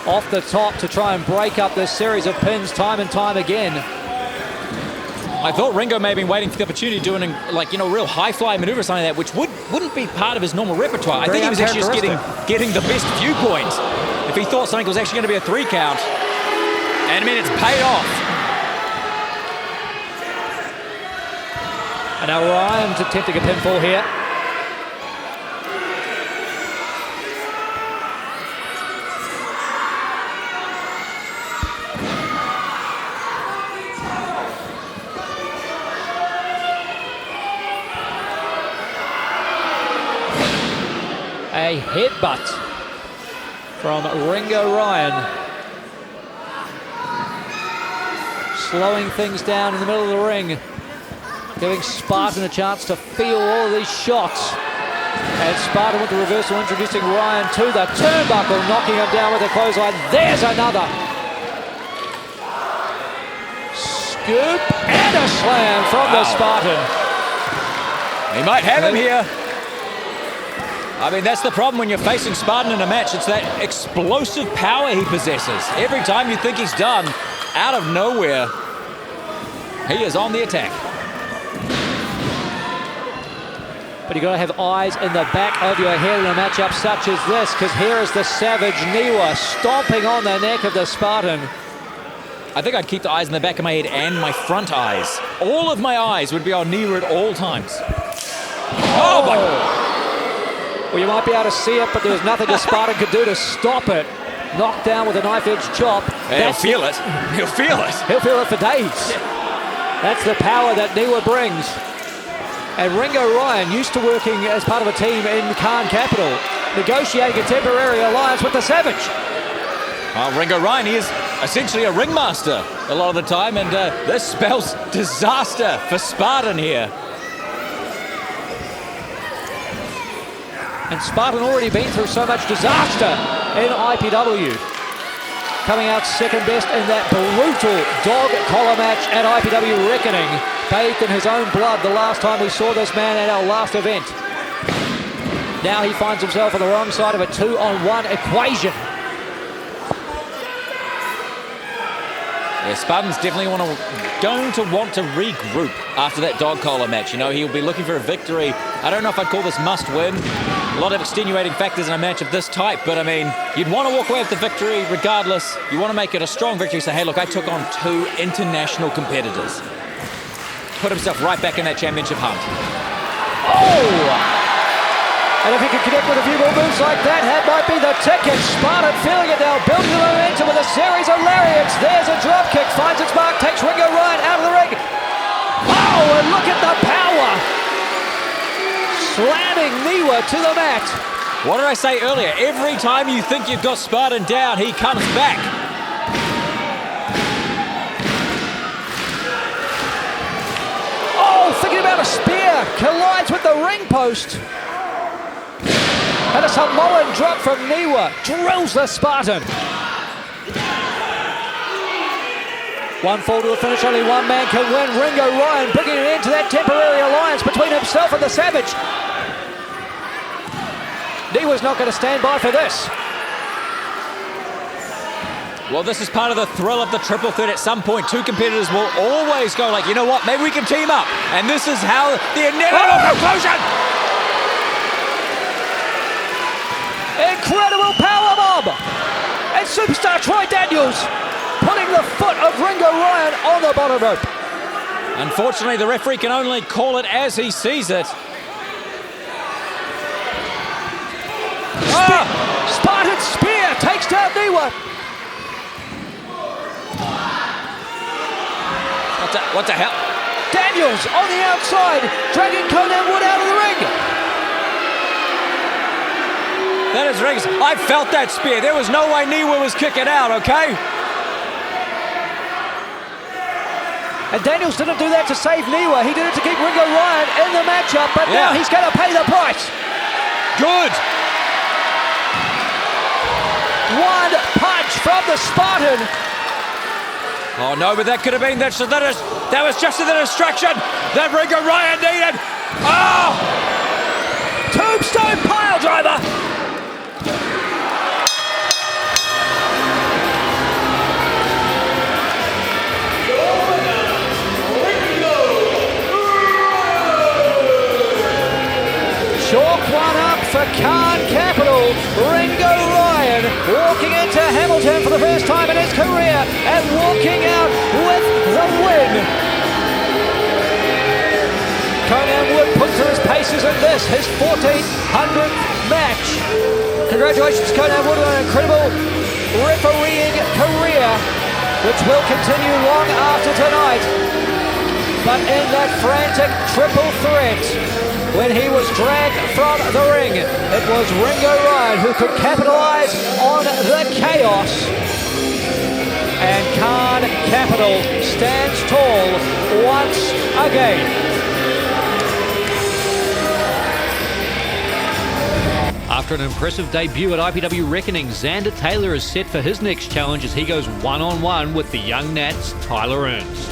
Off the top to try and break up this series of pins time and time again. I thought Ringo may have been waiting for the opportunity to do an, real high-fly maneuver or something like that, which wouldn't be part of his normal repertoire. I think he was actually just getting the best viewpoint. If he thought something was actually going to be a 3 count. And I mean, it's paid off. And now Ryan's attempting a pinfall here. A headbutt from Ringo Ryan. Slowing things down in the middle of the ring. Giving Spartan a chance to feel all of these shots. And Spartan with the reversal, introducing Ryan to the turnbuckle, knocking him down with a clothesline. There's another. Scoop and a slam from the Spartan. He might have him here. I mean, that's the problem when you're facing Spartan in a match. It's that explosive power he possesses. Every time you think he's done, out of nowhere, he is on the attack. But you've got to have eyes in the back of your head in a matchup such as this, because here is the Savage Niwa stomping on the neck of the Spartan. I think I'd keep the eyes in the back of my head and my front eyes. All of my eyes would be on Niwa at all times. Oh my... Well, you might be able to see it, but there was nothing the Spartan could do to stop it. Knocked down with a knife-edge chop. He'll feel it. He'll feel it. He'll feel it for days. That's the power that Niwa brings. And Ringo Ryan, used to working as part of a team in Khan Capital, negotiating a temporary alliance with the Savage. Well, Ringo Ryan, he is essentially a ringmaster a lot of the time, and this spells disaster for Spartan here. And Spartan already been through so much disaster in IPW. Coming out second best in that brutal dog collar match at IPW Reckoning. Bathed in his own blood the last time we saw this man at our last event. Now he finds himself on the wrong side of a 2-on-1 equation. Yeah, Spartan's definitely going to want to regroup after that dog collar match. You know, he'll be looking for a victory. I don't know if I'd call this must win. A lot of extenuating factors in a match of this type, but I mean, you'd want to walk away with the victory regardless. You want to make it a strong victory. Say, hey, look, I took on 2 international competitors. Put himself right back in that championship hunt. Oh! And if he could connect with a few more moves like that, that might be the ticket. Spartan feeling it now, building the momentum with a series of lariats. There's a drop kick, finds its mark, takes Ringo Ryan out of the ring. Oh, and look at the power! Slamming Niwa to the mat. What did I say earlier? Every time you think you've got Spartan down, he comes back. Oh, thinking about a spear, collides with the ring post. And a Samoan drop from Niwa, drills the Spartan. One fall to the finish, only one man can win. Ringo Ryan bringing it into that temporary alliance between himself and the Savage. Niwa's not going to stand by for this. Well, this is part of the thrill of the triple threat. At some point, 2 competitors will always go like, you know what, maybe we can team up. And this is how the inevitable conclusion. Incredible powerbomb! And superstar Troy Daniels putting the foot of Ringo Ryan on the bottom rope. Unfortunately, the referee can only call it as he sees it. Spartan spear takes down Niwa. What the hell? Daniels on the outside, dragging Conan Wood out of the ring. That is rings. I felt that spear. There was no way Niwa was kicking out, okay? And Daniels didn't do that to save Niwa. He did it to keep Ringo Ryan in the matchup, but now he's going to pay the price. Good. One punch from the Spartan. Oh no, but that could have been, that was just the distraction that Ringo Ryan needed. Oh! Tombstone pile driver. Ringo Ringo Ryan walking into Hamilton for the first time in his career and walking out with the win. Conan Wood puts through his paces in this, his 1400th match. Congratulations, Conan Wood, on an incredible refereeing career, which will continue long after tonight. But in that frantic triple threat, when he was dragged from the ring, it was Ringo Ryan who could capitalize on the chaos. And Khan Capital stands tall once again. After an impressive debut at IPW Reckoning, Xander Taylor is set for his next challenge as he goes one-on-one with the young Nats, Tyler Ernst.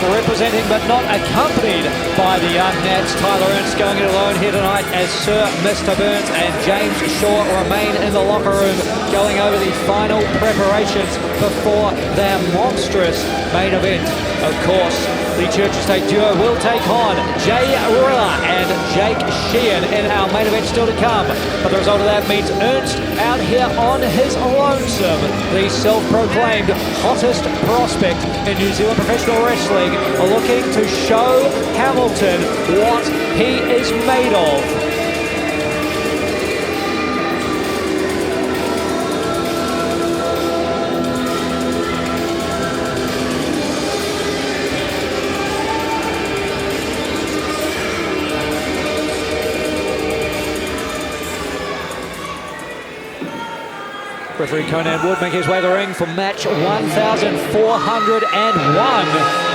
Representing but not accompanied by the young Nats, Tyler Ernst going it alone here tonight as Sir Mr. Burns and James Shaw remain in the locker room going over the final preparations before their monstrous main event. Of course, the Church and State duo will take on Jay Rilla and Jake Sheehan in our main event still to come. But the result of that means Ernst out here on his lonesome, the self-proclaimed hottest prospect in New Zealand professional wrestling, looking to show Hamilton what he is made of. Referee Conan Wood making his way to the ring for match 1401.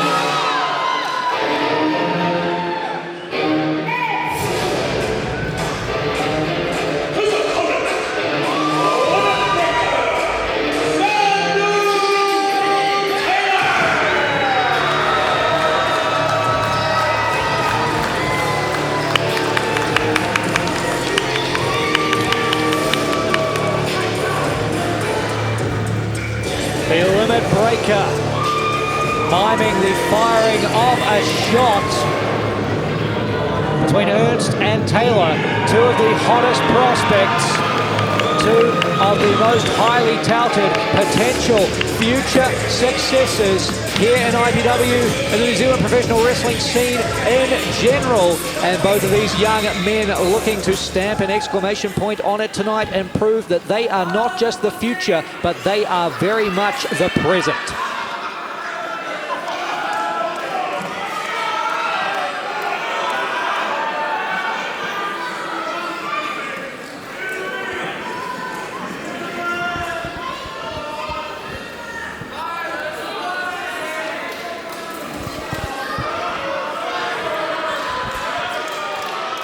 The limit breaker, miming the firing of a shot between Ernst and Taylor, two of the hottest prospects, two of the most highly touted potential future successes here in IPW and the New Zealand professional wrestling scene in general. And both of these young men looking to stamp an exclamation point on it tonight and prove that they are not just the future, but they are very much the present.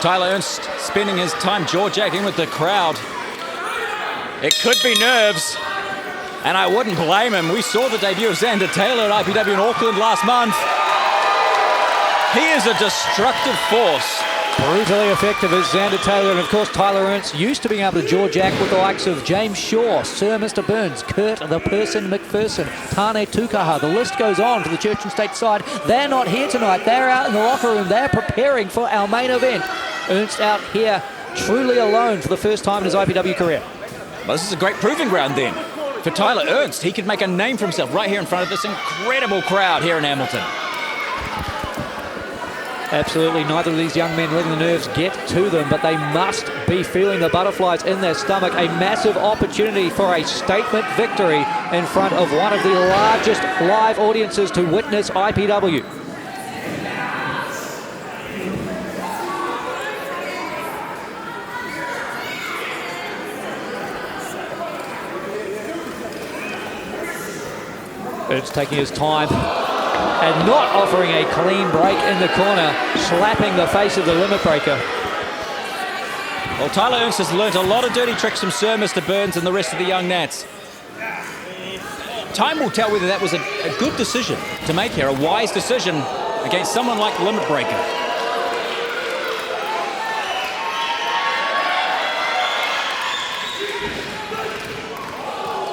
Tyler Ernst spending his time jaw-jacking with the crowd. It could be nerves, and I wouldn't blame him. We saw the debut of Xander Taylor at IPW in Auckland last month. He is a destructive force. Brutally effective as Xander Taylor, and of course Tyler Ernst used to being able to jaw-jack with the likes of James Shaw, Sir Mr. Burns, Kurt the Person McPherson, Tane Tukaha. The list goes on for the Church and State side. They're not here tonight. They're out in the locker room. They're preparing for our main event. Ernst out here truly alone for the first time in his IPW career. Well, this is a great proving ground then for Tyler Ernst. He could make a name for himself right here in front of this incredible crowd here in Hamilton. Absolutely, neither of these young men letting the nerves get to them, but they must be feeling the butterflies in their stomach. A massive opportunity for a statement victory in front of one of the largest live audiences to witness IPW. It's taking his time. and not offering a clean break in the corner, slapping the face of the limit breaker. Well, Tyler Ernst has learnt a lot of dirty tricks from Sir Mr. Burns and the rest of the young Nats. Time will tell whether that was a good decision to make here, a wise decision against someone like the limit breaker.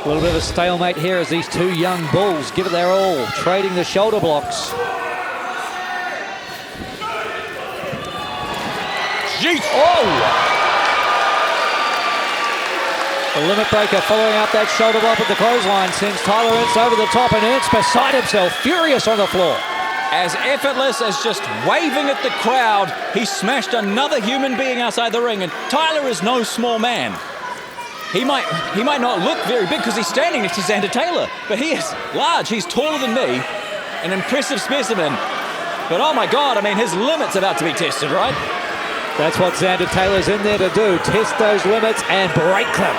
A little bit of a stalemate here as these two young bulls give it their all, trading the shoulder blocks. Jeez. Oh! The limit breaker following up that shoulder block with the clothesline sends Tyler Ernst over the top, and Ernst beside himself, furious on the floor. As effortless as just waving at the crowd, he smashed another human being outside the ring, and Tyler is no small man. He might not look very big because he's standing next to Xander Taylor, but he is large. He's taller than me, an impressive specimen. But oh my God, I mean, his limit's about to be tested, right? That's what Xander Taylor's in there to do, test those limits and break them.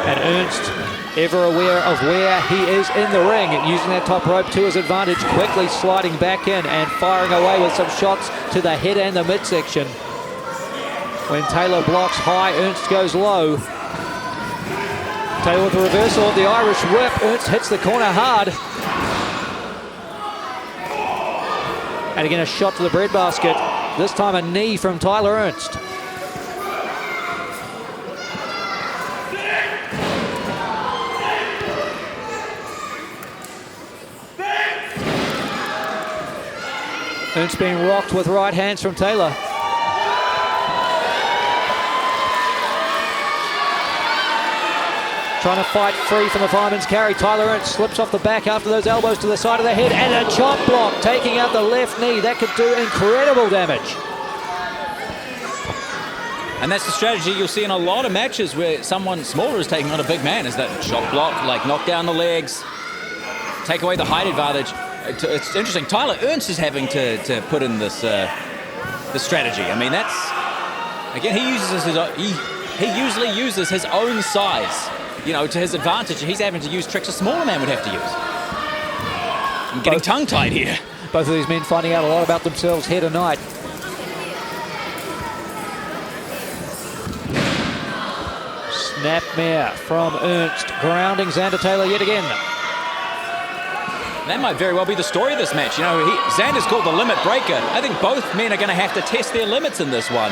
And Ernst, ever aware of where he is in the ring, using that top rope to his advantage, quickly sliding back in and firing away with some shots to the head and the midsection. When Taylor blocks high, Ernst goes low. Taylor with the reversal of the Irish whip. Ernst hits the corner hard. And again a shot to the breadbasket. This time a knee from Tyler Ernst. Ernst being rocked with right hands from Taylor. Trying to fight free from the fireman's carry. Tyler Ernst slips off the back after those elbows to the side of the head, and a chop block taking out the left knee. That could do incredible damage. And that's the strategy you'll see in a lot of matches where someone smaller is taking on a big man, is that chop block, like knock down the legs, take away the height advantage. It's interesting. Tyler Ernst is having to put in this strategy. I mean, that's again, he usually uses his own size, you know, to his advantage. He's having to use tricks a smaller man would have to use. I'm getting tongue-tied here. Both of these men finding out a lot about themselves here tonight. Snapmare from Ernst, grounding Xander Taylor yet again. That might very well be the story of this match. You know, Xander's called the limit breaker. I think both men are going to have to test their limits in this one.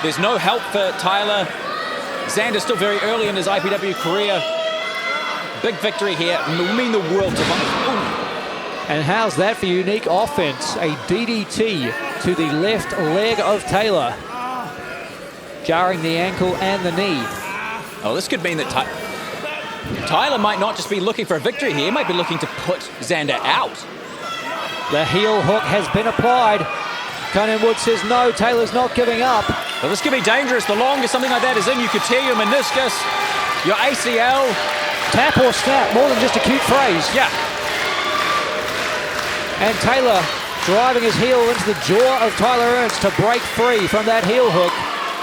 There's no help for Tyler. Xander's still very early in his IPW career. Big victory here. Will mean the world to him. And how's that for unique offense? A DDT to the left leg of Taylor, jarring the ankle and the knee. Oh, this could mean that Tyler might not just be looking for a victory here. He might be looking to put Xander out. The heel hook has been applied. Conan Wood says no, Taylor's not giving up. Well, this could be dangerous. The longer something like that is in, you could tear your meniscus, your ACL. Tap or snap, more than just a cute phrase. Yeah. And Taylor driving his heel into the jaw of Tyler Ernst to break free from that heel hook.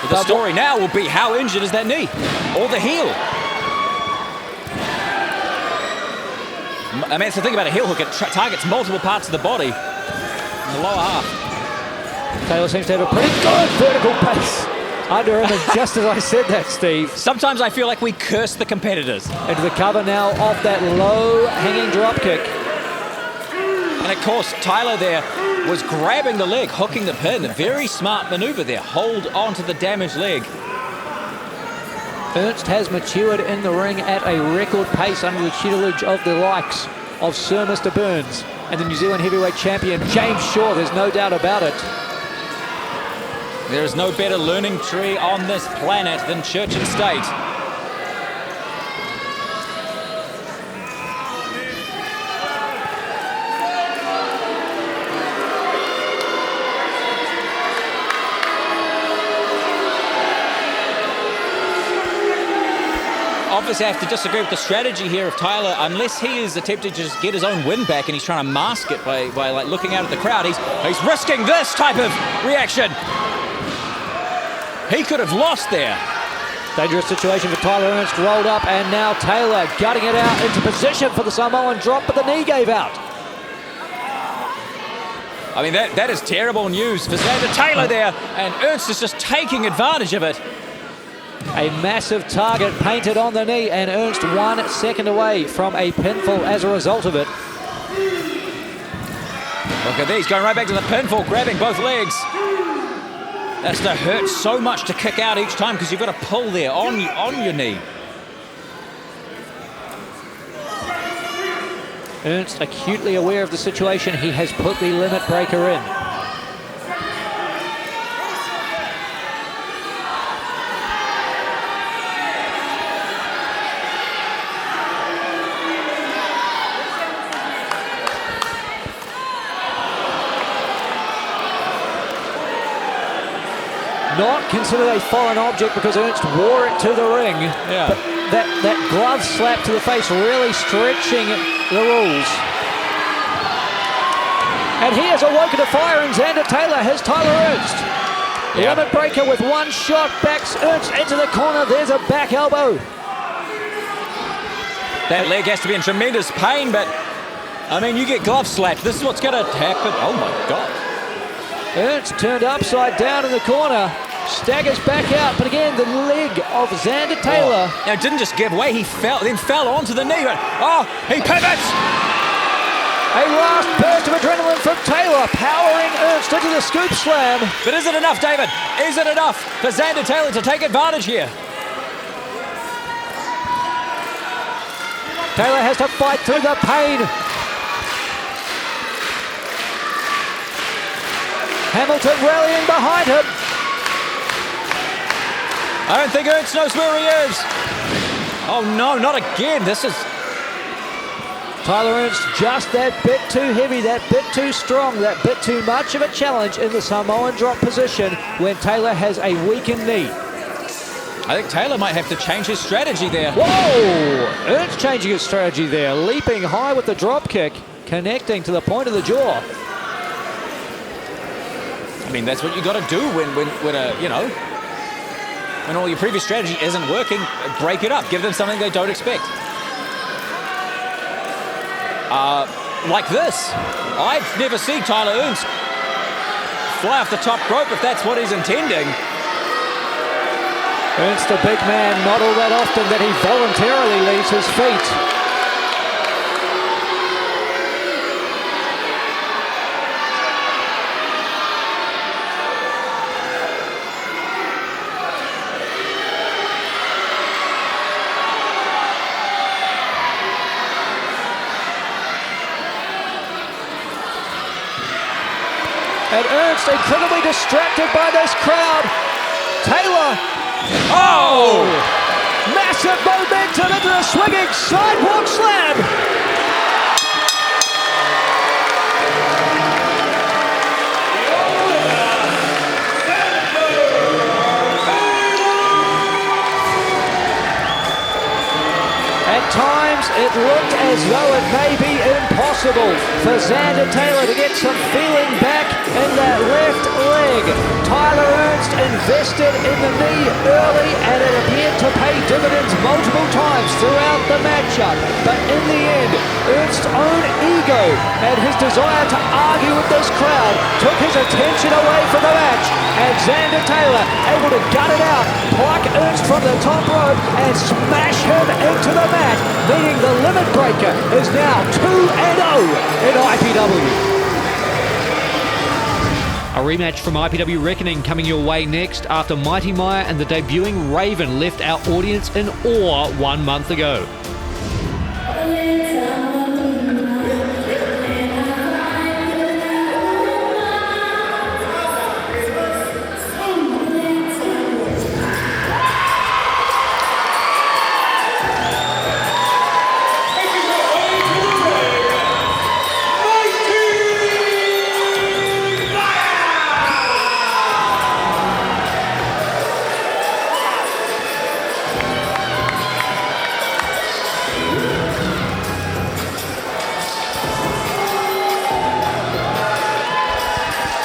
But the story now will be how injured is that knee or the heel. I mean, it's the thing about a heel hook, it targets multiple parts of the body in the lower half. Taylor seems to have a pretty good vertical pace under him, and just as I said that, Steve. Sometimes I feel like we curse the competitors. Into the cover now off that low hanging drop kick. And of course, Tyler there was grabbing the leg, hooking the pin. A very smart maneuver there. Hold on to the damaged leg. Ernst has matured in the ring at a record pace under the tutelage of the likes of Sir Mr. Burns and the New Zealand heavyweight champion James Shaw. There's no doubt about it. There is no better learning tree on this planet than church and state. Obviously, I have to disagree with the strategy here of Tyler, unless he is attempting to just get his own win back and he's trying to mask it by like looking out at the crowd. He's risking this type of reaction. He could have lost there. Dangerous situation for Tyler Ernst, rolled up, and now Taylor gutting it out into position for the Samoan drop, but the knee gave out. I mean, that is terrible news for Xander Taylor there, and Ernst is just taking advantage of it. A massive target painted on the knee, and Ernst 1 second away from a pinfall as a result of it. Look at these, going right back to the pinfall, grabbing both legs. That's to hurt so much to kick out each time because you've got to pull there on your knee. Ernst acutely aware of the situation. He has put the limit breaker in. Not considered a foreign object because Ernst wore it to the ring. Yeah. But that glove slap to the face really stretching the rules. And he has awoken to fire, and Xander Taylor has Tyler Ernst. Yeah. Limit breaker with one shot, backs Ernst into the corner. There's a back elbow. That leg has to be in tremendous pain, but I mean, you get glove slapped. This is what's going to happen. Oh my God. Ernst turned upside down in the corner, staggers back out, but again, the leg of Xander Taylor. Now, it didn't just give way, he fell onto the knee, but he pivots! A last burst of adrenaline from Taylor, powering Ernst into the scoop slam. But is it enough, David? Is it enough for Xander Taylor to take advantage here? Taylor has to fight through the pain. Hamilton rallying behind him. I don't think Ernst knows where he is. Oh no, not again. This is... Tyler Ernst just that bit too heavy, that bit too strong, that bit too much of a challenge in the Samoan drop position when Taylor has a weakened knee. I think Taylor might have to change his strategy there. Whoa! Ernst changing his strategy there, leaping high with the drop kick, connecting to the point of the jaw. I mean, that's what you got to do when all your previous strategy isn't working. Break it up. Give them something they don't expect. Like this. I've never seen Tyler Ernst fly off the top rope if that's what he's intending. Ernst, a big man, not all that often that he voluntarily leaves his feet. And Ernst incredibly distracted by this crowd. Taylor. Oh! Massive momentum into the swinging sidewalk slam. At times, it looked as though it may be impossible for Xander Taylor to get some feeling back in that left leg. Tyler Ernst invested in the knee early, and it appeared to pay dividends multiple times throughout the matchup. But in the end, Ernst's own ego and his desire to argue with this crowd took his attention away from the match, and Xander Taylor able to gut it out, pluck Ernst from the top rope, and smash him into the match, meaning the limit breaker is now 2-0 in IPW. A rematch from IPW Reckoning coming your way next after Mighty Maya and the debuting Raven left our audience in awe 1 month ago.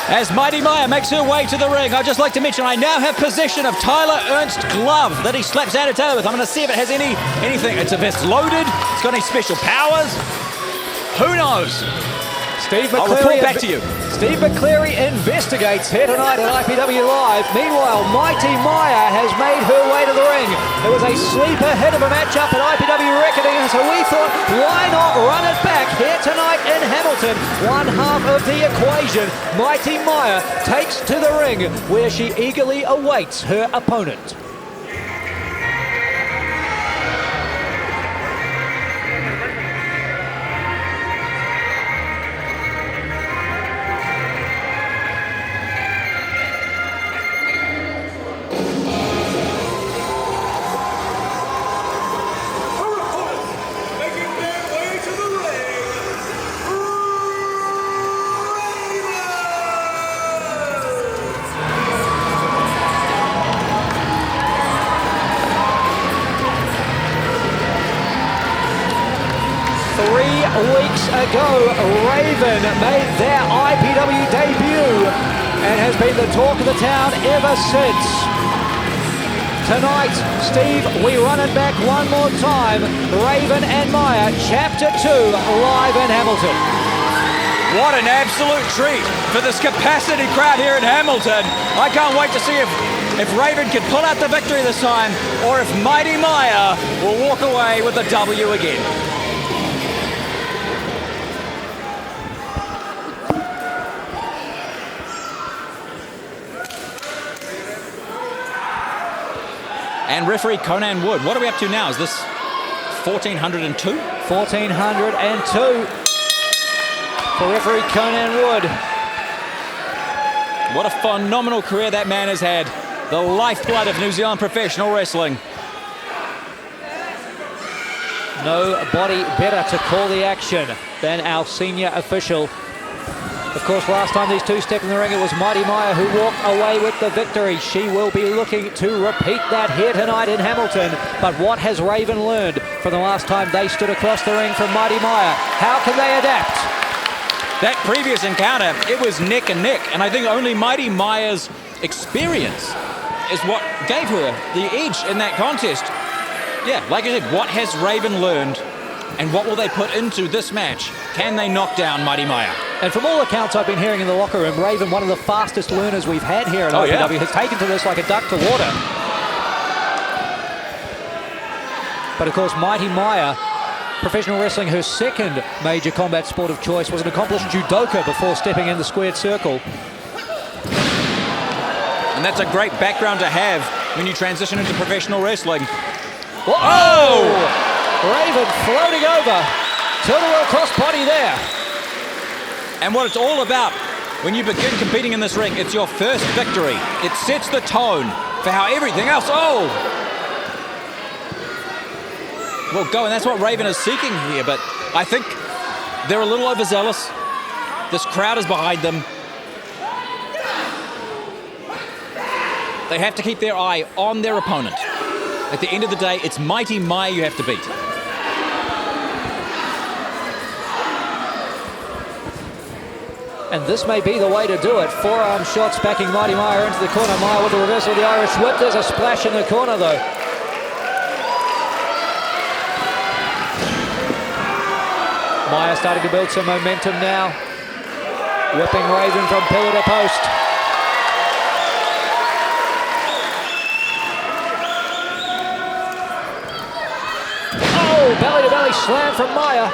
As Mighty Maya makes her way to the ring, I'd just like to mention I now have possession of Tyler Ernst's glove that he slaps Anna Taylor with. I'm going to see if it has anything. If it's loaded, it's got any special powers. Who knows? I'll report back to you. Steve McCleary investigates here tonight at IPW Live. Meanwhile, Mighty Maya has made her way to the ring. It was a sleeper hit of a matchup at IPW Reckoning, so we thought, why not run it back here tonight in Hamilton? One half of the equation. Mighty Maya takes to the ring, where she eagerly awaits her opponent. Weeks ago, Raven made their IPW debut and has been the talk of the town ever since. Tonight, Steve, we run it back one more time. Raven and Maya, Chapter 2, live in Hamilton. What an absolute treat for this capacity crowd here in Hamilton. I can't wait to see if Raven can pull out the victory this time, or if Mighty Maya will walk away with the W again. And referee Conan Wood, what are we up to now? Is this 1402? 1402 for referee Conan Wood. What a phenomenal career that man has had. The lifeblood of New Zealand professional wrestling. Nobody better to call the action than our senior official. Of course, last time these two stepped in the ring, it was Mighty Maya who walked away with the victory. She will be looking to repeat that here tonight in Hamilton. But what has Raven learned from the last time they stood across the ring from Mighty Maya? How can they adapt? That previous encounter, it was neck and neck. And I think only Mighty Maya's experience is what gave her the edge in that contest. Yeah, like I said, what has Raven learned? And what will they put into this match? Can they knock down Mighty Maya? And from all accounts I've been hearing in the locker room, Raven, one of the fastest learners we've had here at IPW, has taken to this like a duck to water. But of course, Mighty Maya, professional wrestling, her second major combat sport of choice, was an accomplished judoka before stepping in the squared circle. And that's a great background to have when you transition into professional wrestling. Oh! Raven floating over. Tilt-a-whirl crossbody there. And what it's all about when you begin competing in this ring, it's your first victory. It sets the tone for how everything else, will go. And that's what Raven is seeking here. But I think they're a little overzealous. This crowd is behind them. They have to keep their eye on their opponent. At the end of the day, it's Mighty Maya you have to beat. And this may be the way to do it. Forearm shots backing Mighty Maya into the corner. Maya with the reversal of the Irish whip. There's a splash in the corner, though. Maya starting to build some momentum now. Whipping Raven from pillar to post. Oh, belly-to-belly slam from Maya.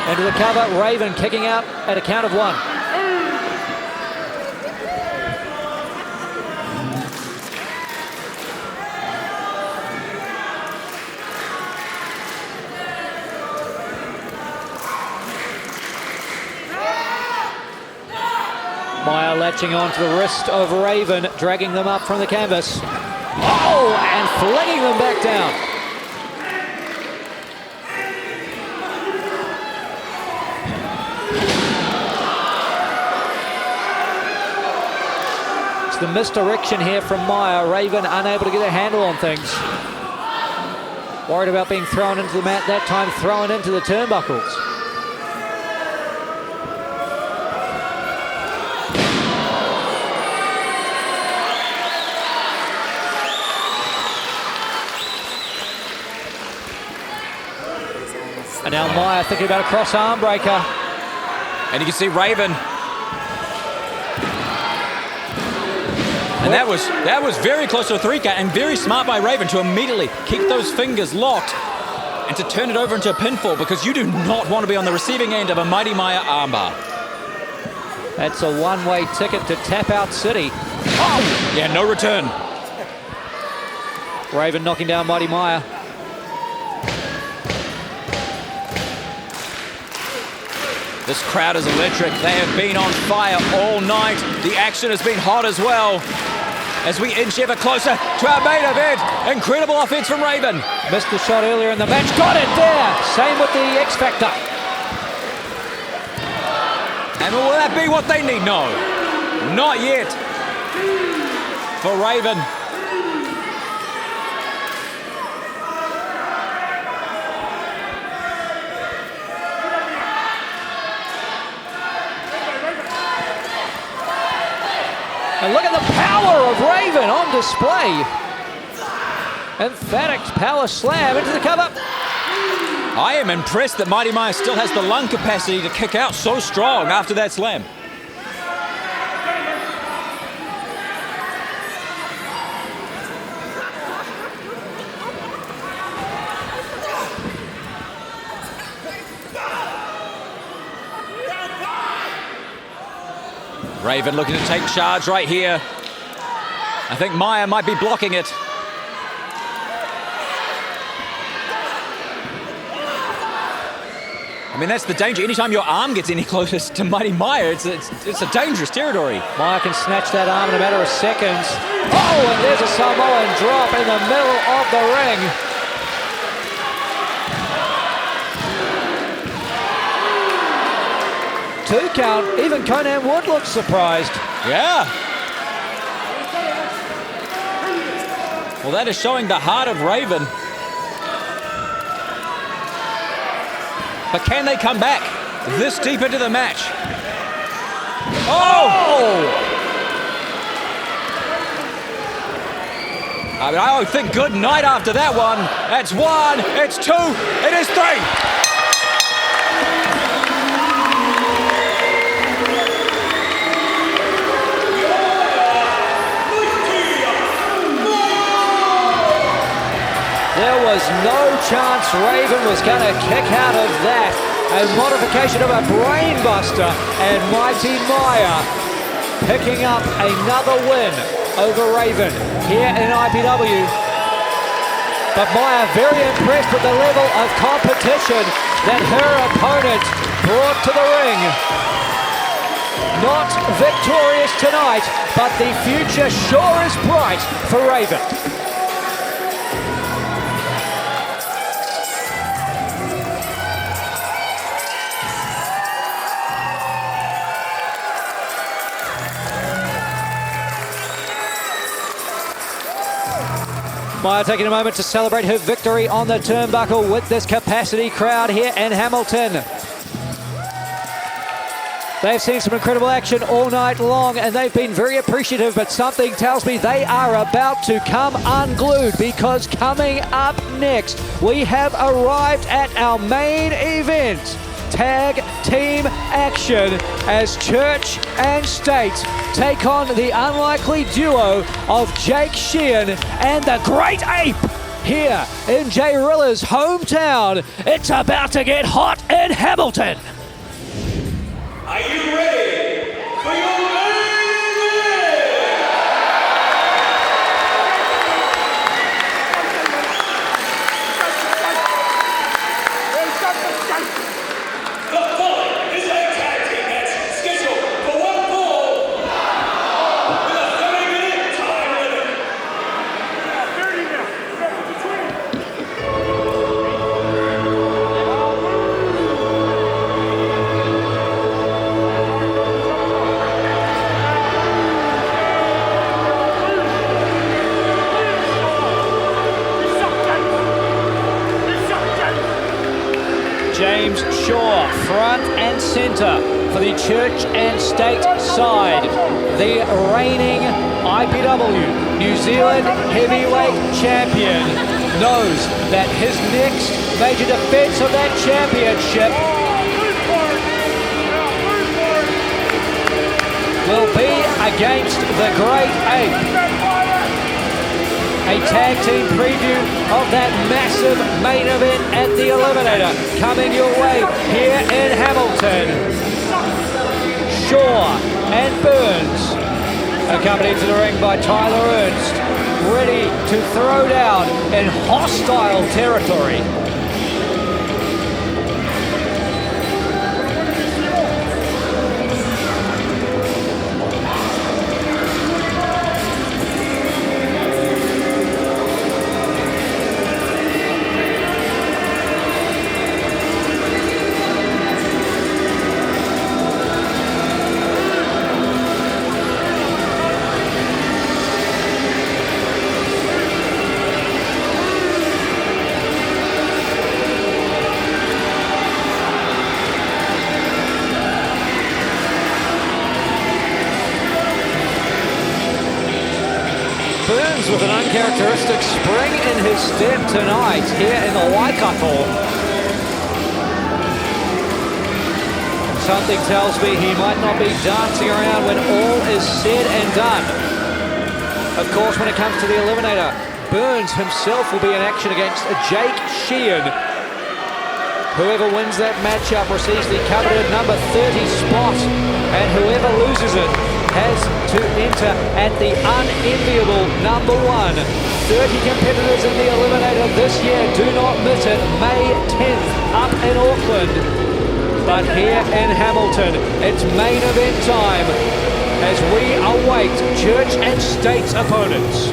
Into the cover, Raven kicking out at a count of 1. Maya latching onto the wrist of Raven, dragging them up from the canvas. Oh, and flinging them back down. The misdirection here from Maya. Raven unable to get a handle on things. Worried about being thrown into the mat, that time thrown into the turnbuckles. And now Meyer thinking about a cross arm breaker. And you can see Raven. And that was very close to a 3 count and very smart by Raven to immediately keep those fingers locked and to turn it over into a pinfall, because you do not want to be on the receiving end of a Mighty Meyer armbar. That's a one-way ticket to Tap Out City. Oh! Yeah, no return. Raven knocking down Mighty Meyer. This crowd is electric. They have been on fire all night. The action has been hot as well. As we inch ever closer to our main event. Incredible offense from Raven. Missed the shot earlier in the match. Got it there. Same with the X Factor. And will that be what they need? No. Not yet. For Raven. And look at the power of Raven on display. Emphatic power slam into the cover. I am impressed that Mighty Meyer still has the lung capacity to kick out so strong after that slam. Raven looking to take charge right here. I think Meyer might be blocking it. I mean, that's the danger. Anytime your arm gets any closer to Mighty Meyer, it's a dangerous territory. Meyer can snatch that arm in a matter of seconds. Oh, and there's a Samoan drop in the middle of the ring. Two count. Even Conan Wood looks surprised. Yeah. Well, that is showing the heart of Raven. But can they come back this deep into the match? Oh! I mean, I think good night after that one. That's 1, it's 2, it is 3. There was no chance Raven was going to kick out of that. A modification of a brainbuster, and Mighty Meyer picking up another win over Raven here in IPW. But Meyer very impressed with the level of competition that her opponent brought to the ring. Not victorious tonight, but the future sure is bright for Raven. Meyer taking a moment to celebrate her victory on the turnbuckle with this capacity crowd here in Hamilton. They've seen some incredible action all night long and they've been very appreciative, but something tells me they are about to come unglued, because coming up next, we have arrived at our main event. Tag team action as Church and State take on the unlikely duo of Jake Sheehan and the Great Ape here in Jay Rilla's hometown. It's about to get hot in Hamilton. Are you ready for your main event? The following is a tag team match scheduled for 1 fall with a 30-minute time limit. 30 now. James Shaw, front and center for the Church and State side. The reigning IPW New Zealand heavyweight champion, knows that his next major defense of that championship will be against the Great Ape. A tag team preview of that massive main event at the Eliminator coming your way here in Hamilton. Shaw and Burns, accompanied to the ring by Tyler Ernst, ready to throw down in hostile territory. Burns with an uncharacteristic spring in his step tonight here in the Waikato. Something tells me he might not be dancing around when all is said and done. Of course, when it comes to the Eliminator, Burns himself will be in action against Jake Sheehan. Whoever wins that matchup receives the coveted number 30 spot, and whoever loses it has to enter at the unenviable number 1. 30 competitors in the Eliminator this year. Do not miss it. May 10th up in Auckland. But here in Hamilton, it's main event time as we await Church and State's opponents.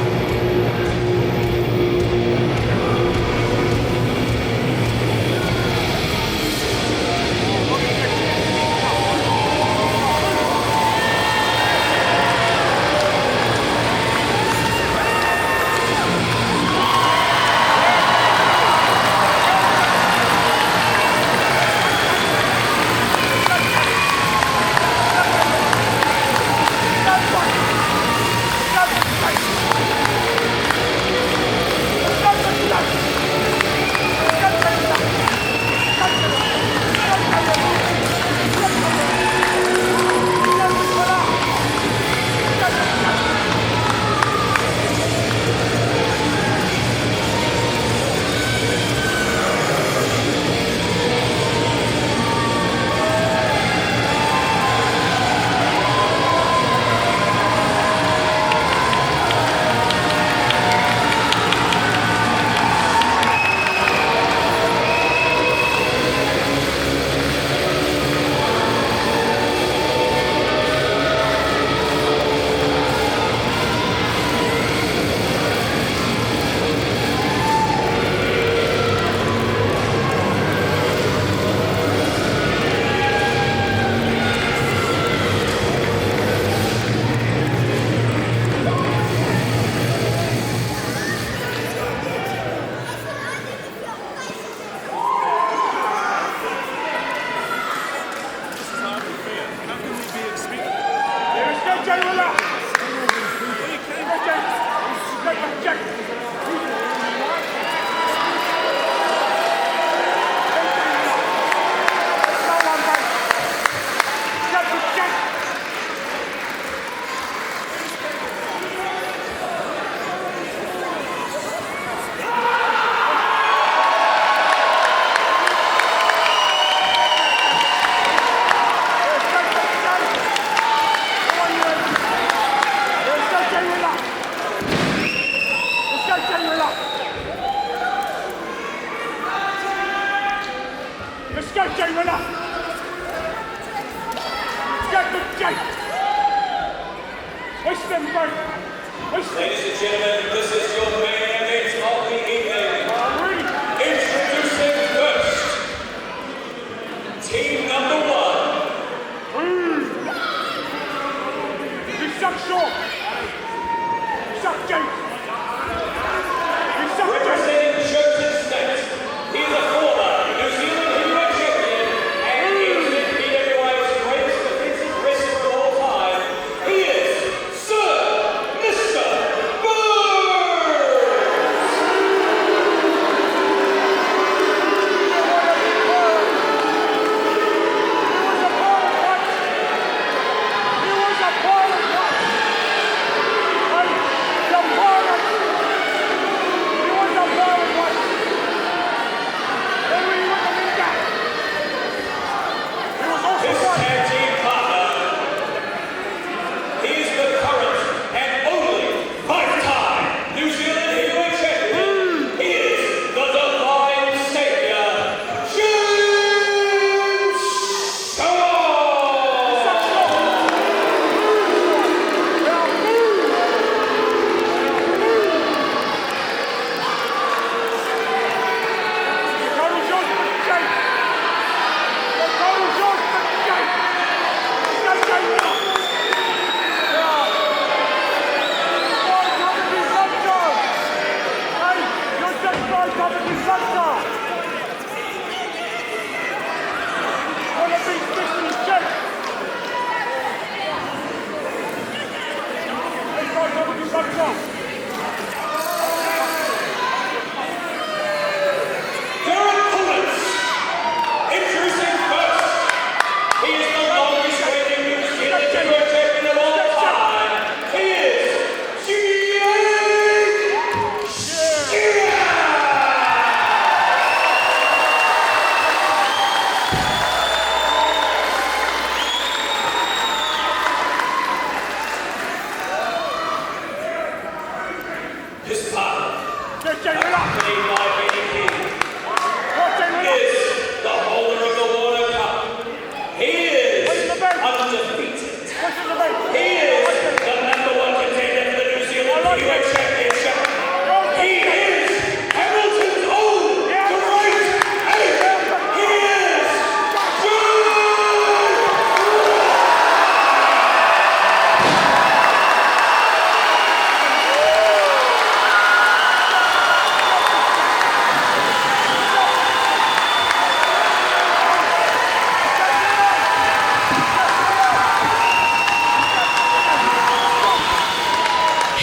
Ladies and gentlemen, this is your main event of the evening. Introducing first, team number 1. You suck short. You suck Jake. You suck Representing Church and State, he's a former New Zealand heavyweight champion and is IPW's greatest defensive wrestler of all time. He is Sir Mr. Burns!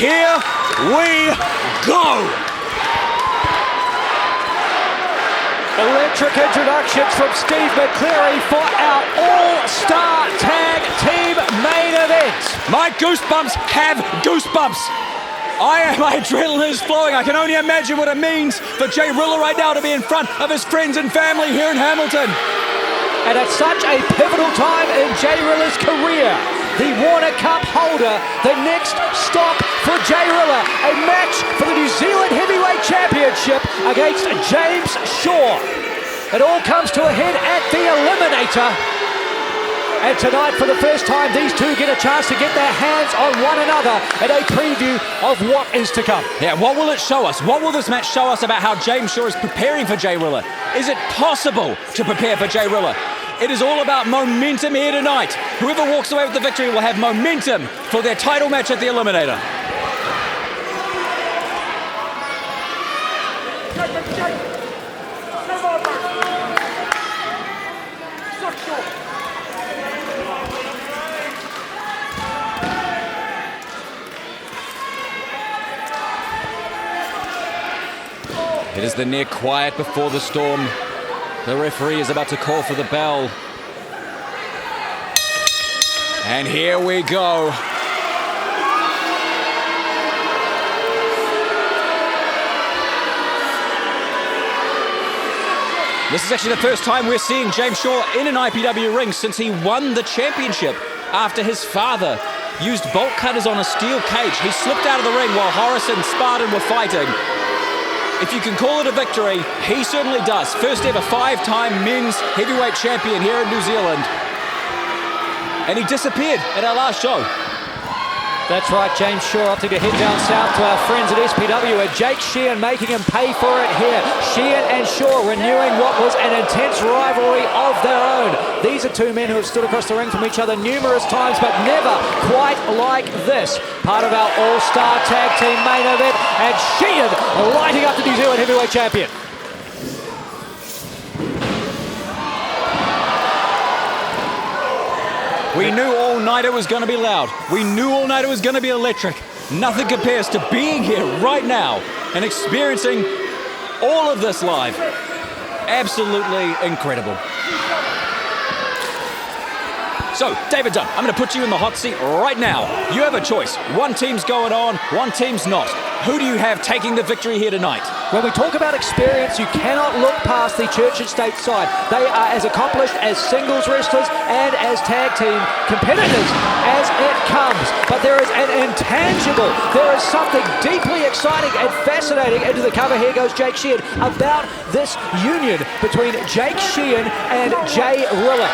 here we go. Electric introductions from Steve McCleary for our all-star tag team main event. My goosebumps have goosebumps. My adrenaline is flowing. I can only imagine what it means for Jay Rilla right now to be in front of his friends and family here in Hamilton. And at such a pivotal time in Jay Rilla's career, the Warner Cup holder, the next stop for Jay Rilla, a match for the New Zealand Heavyweight Championship against James Shaw. It all comes to a head at the Eliminator. And tonight, for the first time, these two get a chance to get their hands on one another in a preview of what is to come. Yeah, what will it show us? What will this match show us about how James Shaw is preparing for Jay Rilla? Is it possible to prepare for Jay Rilla? It is all about momentum here tonight. Whoever walks away with the victory will have momentum for their title match at the Eliminator. It is the near quiet before the storm. The referee is about to call for the bell. And here we go. This is actually the first time we're seeing James Shaw in an IPW ring since he won the championship after his father used bolt cutters on a steel cage. He slipped out of the ring while Horace and Spartan were fighting. If you can call it a victory, he certainly does. First ever 5-time men's heavyweight champion here in New Zealand. And he disappeared at our last show. That's right, James Shaw opting to head down south to our friends at IPW, and Jake Sheehan making him pay for it here. Sheehan and Shaw renewing what was an intense rivalry of their own. These are two men who have stood across the ring from each other numerous times, but never quite like this. Part of our all-star tag team main event, and Sheehan lighting up the New Zealand heavyweight champion. We knew all night it was going to be loud. We knew all night it was going to be electric. Nothing compares to being here right now and experiencing all of this live. Absolutely incredible. So, David Dunn, I'm going to put you in the hot seat right now. You have a choice. One team's going on, one team's not. Who do you have taking the victory here tonight? When we talk about experience, you cannot look past the Church and State side. They are as accomplished as singles wrestlers and as tag team competitors as it comes. But there is an intangible, there is something deeply exciting and fascinating into the cover. Here goes Jake Sheehan about this union between Jake Sheehan and Jay Rilla.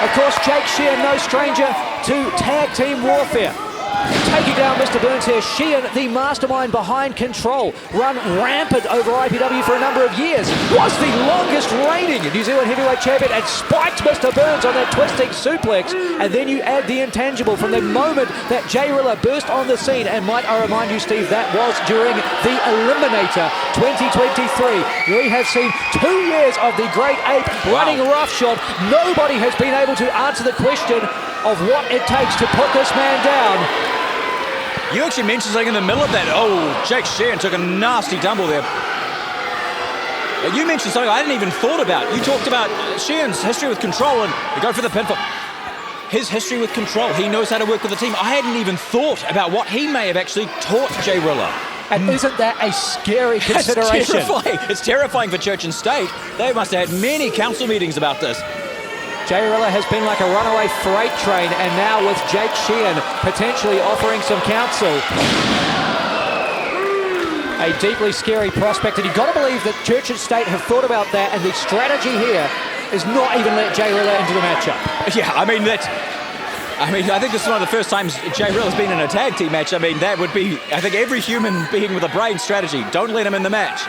Of course, Jake Sheehan, no stranger to tag team warfare. Taking down Mr. Burns here, Sheehan, the mastermind behind Control, run rampant over IPW for a number of years, was the longest reigning New Zealand heavyweight champion and spiked Mr. Burns on that twisting suplex. And then you add the intangible from the moment that Jay Rilla burst on the scene. And might I remind you, Steve, that was during the Eliminator 2023. We have seen 2 years of the Great Ape running roughshod. Nobody has been able to answer the question of what it takes to put this man down. You actually mentioned something in the middle of that. Oh, Jake Sheehan took a nasty tumble there. You mentioned something I hadn't even thought about. You talked about Sheehan's history with Control and you go for the pinfall. His history with Control, he knows how to work with the team. I hadn't even thought about what he may have actually taught Jay Rilla. And isn't that a scary consideration? It's terrifying. It's terrifying for Church and State. They must have had many council meetings about this. Jay Rilla has been like a runaway freight train, and now with Jake Sheehan potentially offering some counsel. A deeply scary prospect, and you've got to believe that Church and State have thought about that, and the strategy here is not even let Jay Rilla into the matchup. Yeah, I think this is one of the first times Jay Rilla's been in a tag team match. I mean, that would be, I think, every human being with a brain strategy. Don't let him in the match.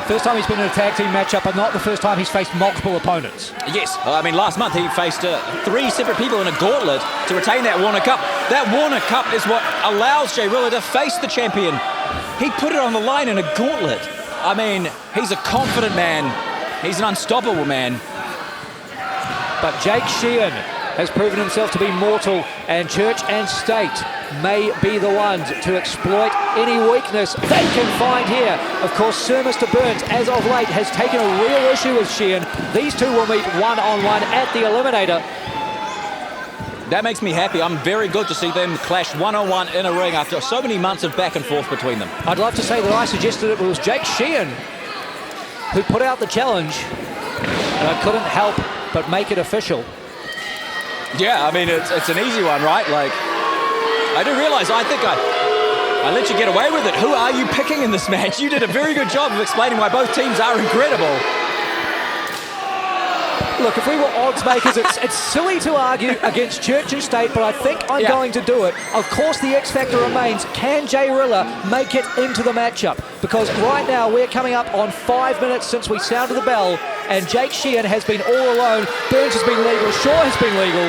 First time he's been in a tag team matchup, but not the first time he's faced multiple opponents. Yes, I mean, last month he faced 3 separate people in a gauntlet to retain that Warner Cup. That Warner Cup is what allows Jay Rilla to face the champion. He put it on the line in a gauntlet. I mean, he's a confident man. He's an unstoppable man. But Jake Sheehan has proven himself to be mortal, and Church and State may be the ones to exploit any weakness they can find here. Of course, Sir Mr. Burns, as of late, has taken a real issue with Sheehan. These two will meet one-on-one at the Eliminator. That makes me happy. I'm very good to see them clash one-on-one in a ring after so many months of back and forth between them. I'd love to say that I suggested it was Jake Sheehan who put out the challenge, and I couldn't help but make it official. Yeah, I mean, it's an easy one, right? Like, I do realize, I think I let you get away with it. Who are you picking in this match? You did a very good job of explaining why both teams are incredible. Look, if we were odds makers, it's silly to argue against Church and State, but I think I'm going to do it. Of course, the X factor remains, can Jay Rilla make it into the matchup? Because right now, we're coming up on 5 minutes since we sounded the bell, and Jake Sheehan has been all alone. Burns has been legal, Shaw has been legal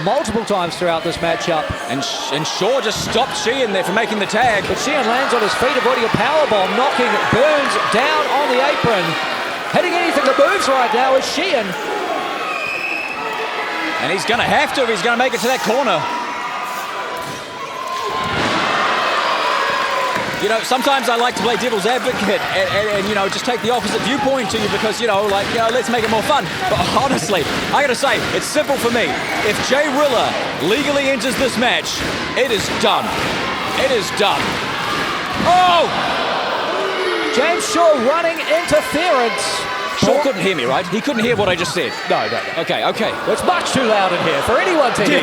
multiple times throughout this matchup. And Shaw just stopped Sheehan there from making the tag. But Sheehan lands on his feet, avoiding a powerbomb, knocking Burns down on the apron. Hitting anything that moves right now is Sheehan. And he's going to have to if he's going to make it to that corner. You know, sometimes I like to play devil's advocate and you know, just take the opposite viewpoint to you because, you know, like, you know, let's make it more fun. But honestly, I got to say, it's simple for me. If Jay Rilla legally enters this match, it is done. It is done. Oh! James Shaw running interference. Shaw couldn't hear me, right? He couldn't hear what I just said. No. Okay. It's much too loud in here for anyone to hear.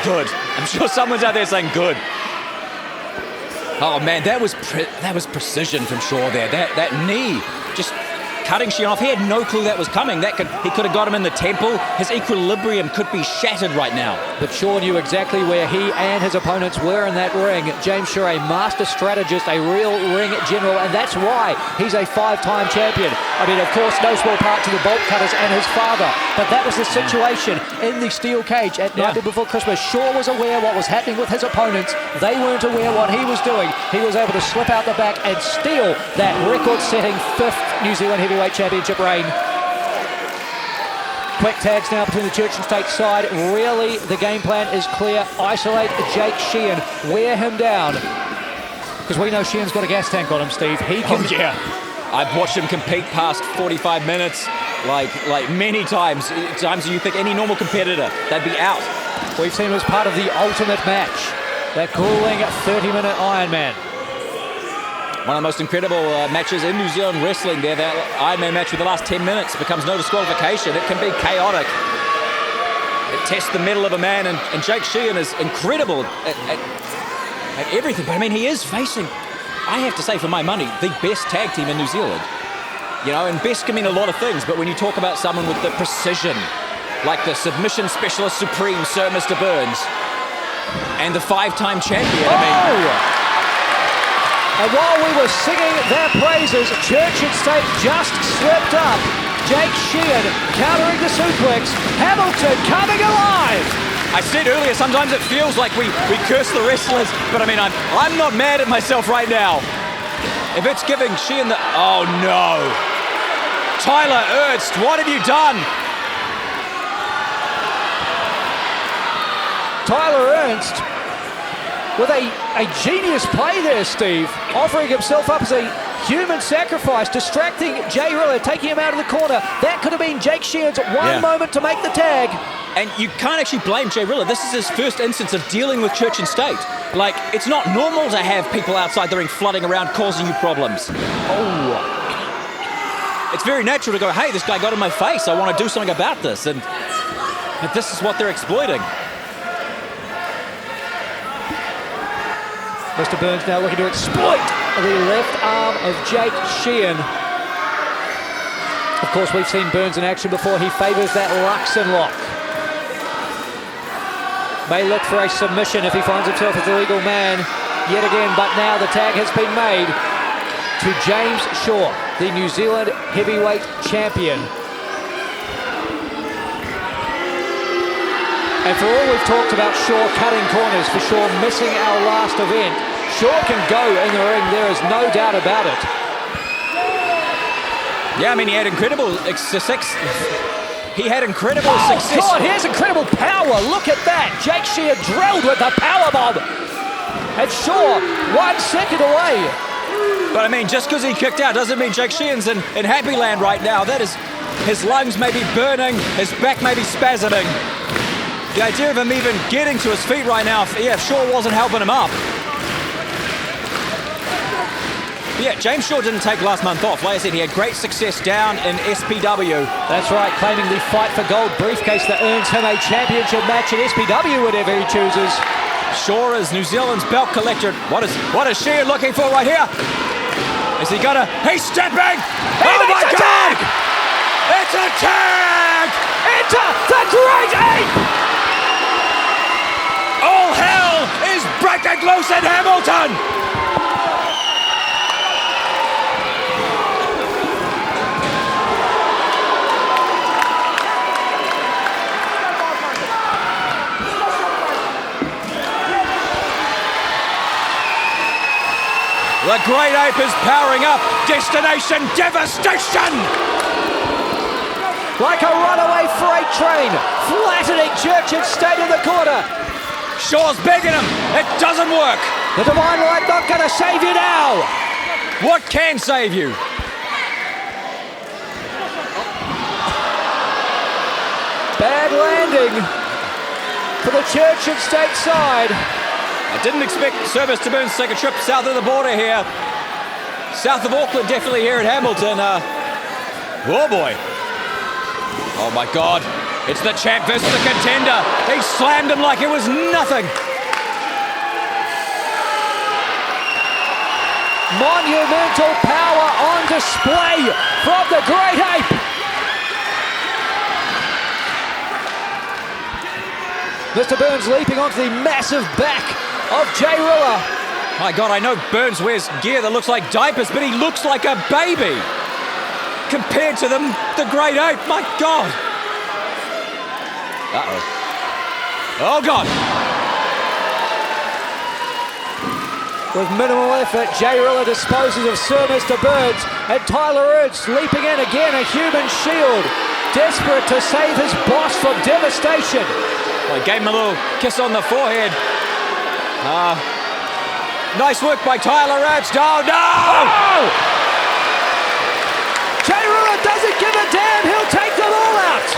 Good. I'm sure someone's out there saying good. Oh man, that was precision from Shaw there. That knee just cutting Sheehan off. He had no clue that was coming. He could have got him in the temple. His equilibrium could be shattered right now. But Shaw knew exactly where he and his opponents were in that ring. James Shaw, a master strategist, a real ring general, and that's why he's a 5-time champion. I mean, of course, no small part to the Bolt Cutters and his father, but that was the situation in the steel cage at Night Before Christmas. Shaw was aware what was happening with his opponents. They weren't aware what he was doing. He was able to slip out the back and steal that record-setting 5th New Zealand Heavyweight Championship reign. Quick tags now between the Church and State side. Really, the game plan is clear. Isolate Jake Sheehan. Wear him down. Because we know Sheehan's got a gas tank on him, Steve. He can... Oh, yeah. I've watched him compete past 45 minutes, like many times. Times you think any normal competitor, they'd be out. We've seen him as part of the ultimate match. That grueling 30-minute Ironman. One of the most incredible matches in New Zealand wrestling there. That Ironman match with the last 10 minutes becomes no disqualification. It can be chaotic. It tests the mettle of a man, and Jake Sheehan is incredible at everything. But I mean, he is facing, I have to say for my money, the best tag team in New Zealand. You know, and best can mean a lot of things, but when you talk about someone with the precision, like the submission specialist supreme, Sir Mr. Burns, and the 5-time champion, I mean... And while we were singing their praises, Church and State just slipped up. Jake Sheehan countering the suplex. Hamilton coming alive. I said earlier, sometimes it feels like we curse the wrestlers, but I mean, I'm not mad at myself right now. If it's giving Sheehan the... Oh, no. Tyler Ernst, what have you done? Tyler Ernst with a genius play there, Steve. Offering himself up as a human sacrifice, distracting Jay Rilla, taking him out of the corner. That could have been Jake Sheehan's one moment to make the tag. And you can't actually blame Jay Rilla. This is his first instance of dealing with Church and State. Like, it's not normal to have people outside the ring flooding around causing you problems. Oh. It's very natural to go, hey, this guy got in my face. I want to do something about this. And this is what they're exploiting. Mr. Burns now looking to exploit the left arm of Jake Sheehan. Of course, we've seen Burns in action before. He favours that Luxon lock. May look for a submission if he finds himself as a legal man yet again, but now the tag has been made to James Shaw, the New Zealand heavyweight champion. And for all we've talked about Shaw cutting corners, for Shaw missing our last event, Shaw can go in the ring, there is no doubt about it. Yeah, I mean, he had incredible He had incredible Oh, success. God, here's incredible power. Look at that. Jake Sheehan drilled with the power bomb. And Shaw, 1 second away. But I mean, just because he kicked out doesn't mean Jake Sheehan's in happy land right now. That is, his lungs may be burning, his back may be spasming. The idea of him even getting to his feet right now, if Shaw wasn't helping him up. Yeah, James Shaw didn't take last month off. Like I said, he had great success down in SPW. That's right, claiming the Fight for Gold briefcase that earns him a championship match in SPW, whatever he chooses. Shaw is New Zealand's belt collector. What is Sheehan looking for right here? Is he gonna? He's stepping! Oh my God! It's a tag! Enter the Great Ape! All hell is breaking loose in Hamilton! The Great Ape is powering up. Destination devastation! Like a runaway freight train, flattening Churchill State in the corner. Shaw's begging him. It doesn't work. The Divine Light not going to save you now. What can save you? Bad landing for the Churchill State side. I didn't expect Service to Burns to take a trip south of the border here. South of Auckland, definitely here at Hamilton. Oh boy. Oh my God. It's the champ versus the contender. He slammed him like it was nothing. Monumental power on display from the Great Ape. Mr. Burns leaping onto the massive back of Jay Rilla. My God, I know Burns wears gear that looks like diapers, but he looks like a baby compared to the Great Ape. My God. Uh-oh. Oh, God. With minimal effort, Jay Rilla disposes of Sir Mr. Burns, and Tyler Ernst leaping in again, a human shield, desperate to save his boss from devastation. Well, he gave him a little kiss on the forehead. Nice work by Tyler Ernst. Oh, no! Oh! Jay Rilla doesn't give a damn. He'll take them all out.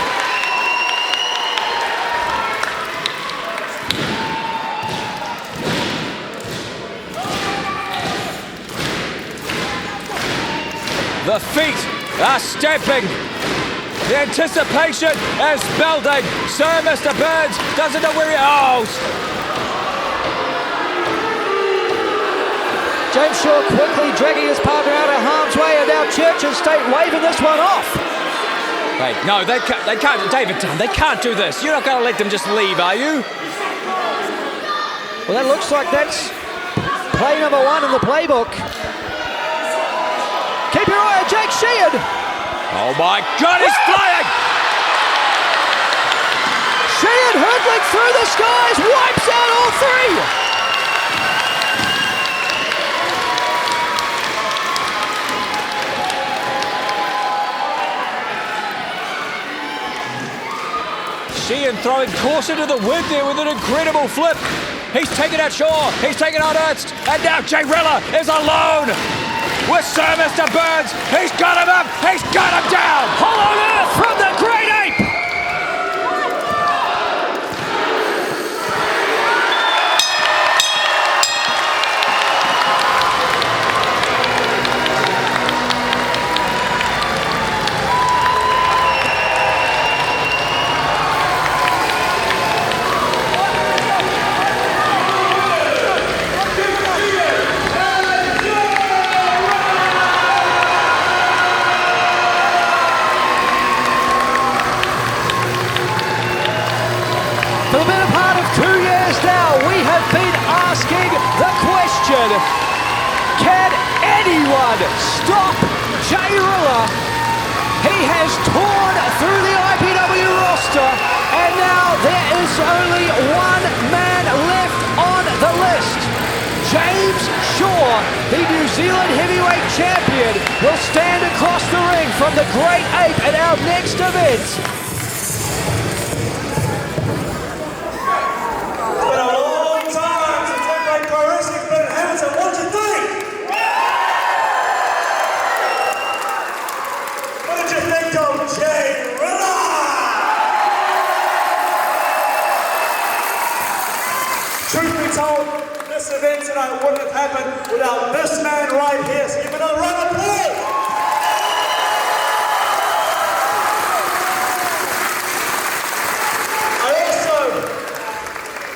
The feet are stamping. The anticipation is building. Sir Mr. Burns doesn't know where he is. James Shaw quickly dragging his partner out of harm's way, and now Churchill State waving this one off. Wait, no, they can't, David Dunn, they can't do this. You're not going to let them just leave, are you? Well, that looks like that's play number 1 in the playbook. Keep your eye on Jake Sheehan. Oh my God, he's flying! Sheehan hurtling through the skies, wipes out all three. Sheehan throwing caution to the wind there with an incredible flip. He's taken out Shaw, he's taken out Ernst, and now Jay Rilla is alone with Sir Mr. Burns. He's got him up, he's got him down. Hollow Earth from the Great Ape. For the better part of 2 years now, we have been asking the question, can anyone stop Jay Rilla? He has torn through the IPW roster, and now there is only one man left on the list. James Shaw, the New Zealand heavyweight champion, will stand across the ring from the Great Ape at our next event. Truth be told, this event tonight wouldn't have happened without this man right here. So give him another round of applause. I also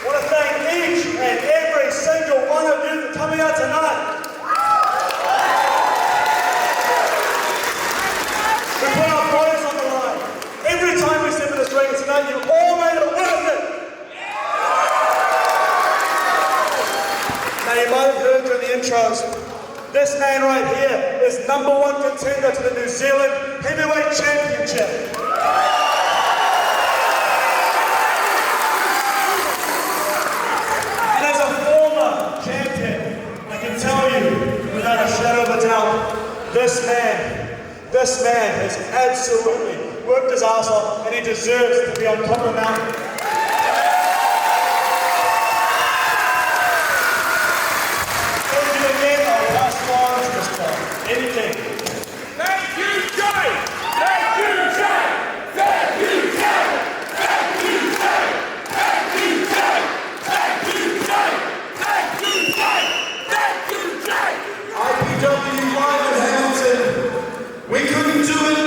want to thank each and every single one of you for coming out tonight. We put our bodies on the line. Every time we step in this ring tonight, you all made it worth it. Now you might have heard during the intros, this man right here is #1 contender to the New Zealand Heavyweight Championship. And as a former champion, I can tell you without a shadow of a doubt, this man has absolutely worked his ass off and he deserves to be on top of the mountain. Thank you again, I'll pass the on to Mr. Anything. Thank you, Jay! Thank you, Jay! Thank you, Jay! Thank you, Jay! Thank you, Jay! Thank you, Jay! Thank you, Jay! Thank you, Jay! IPW live in Hamilton. We couldn't do it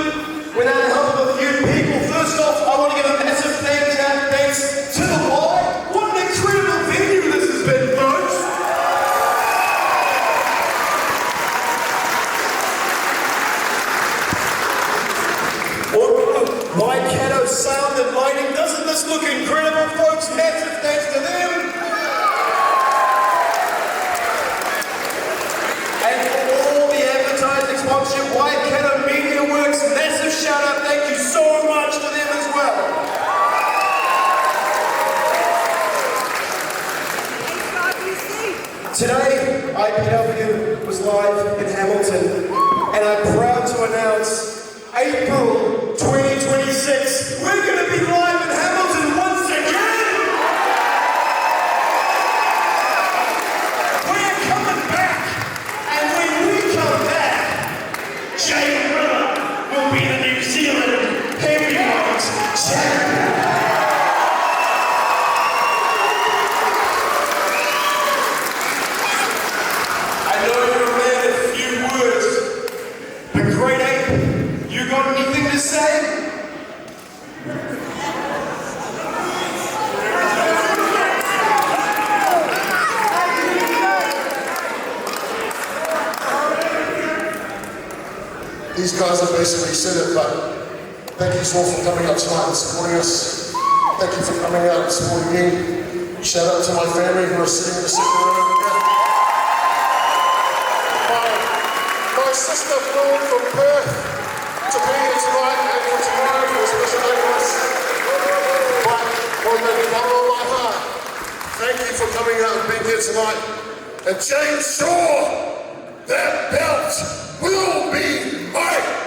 without the help of a few people. First off, I want to give a massive thanks to the Y. What an incredible venue this has been, folks. My Cato sound and lighting, doesn't this look incredible, folks? Massive thanks to them. And for all the advertising sponsorship, White Cato Media Works, massive shout out, thank you so much to them as well. Today, IPW was live in Hamilton, and I'm proud to announce April 2026, we're going to be live in Hamilton once again! We're coming back, and when we come back, Jay Miller will be the New Zealand Heavyweight Champion. I know you're a man of few words, but Great Ape, you got anything to say? These guys have basically said it, but thank you all for coming out tonight and supporting us. Thank you for coming out and supporting me. Shout out to my family who are sitting in the second row. My sister flew from Perth to be here tonight and for tomorrow for a special night for us. But from the bottom of my heart, thank you for coming out and being here tonight. And James Shaw, that belt will be mine.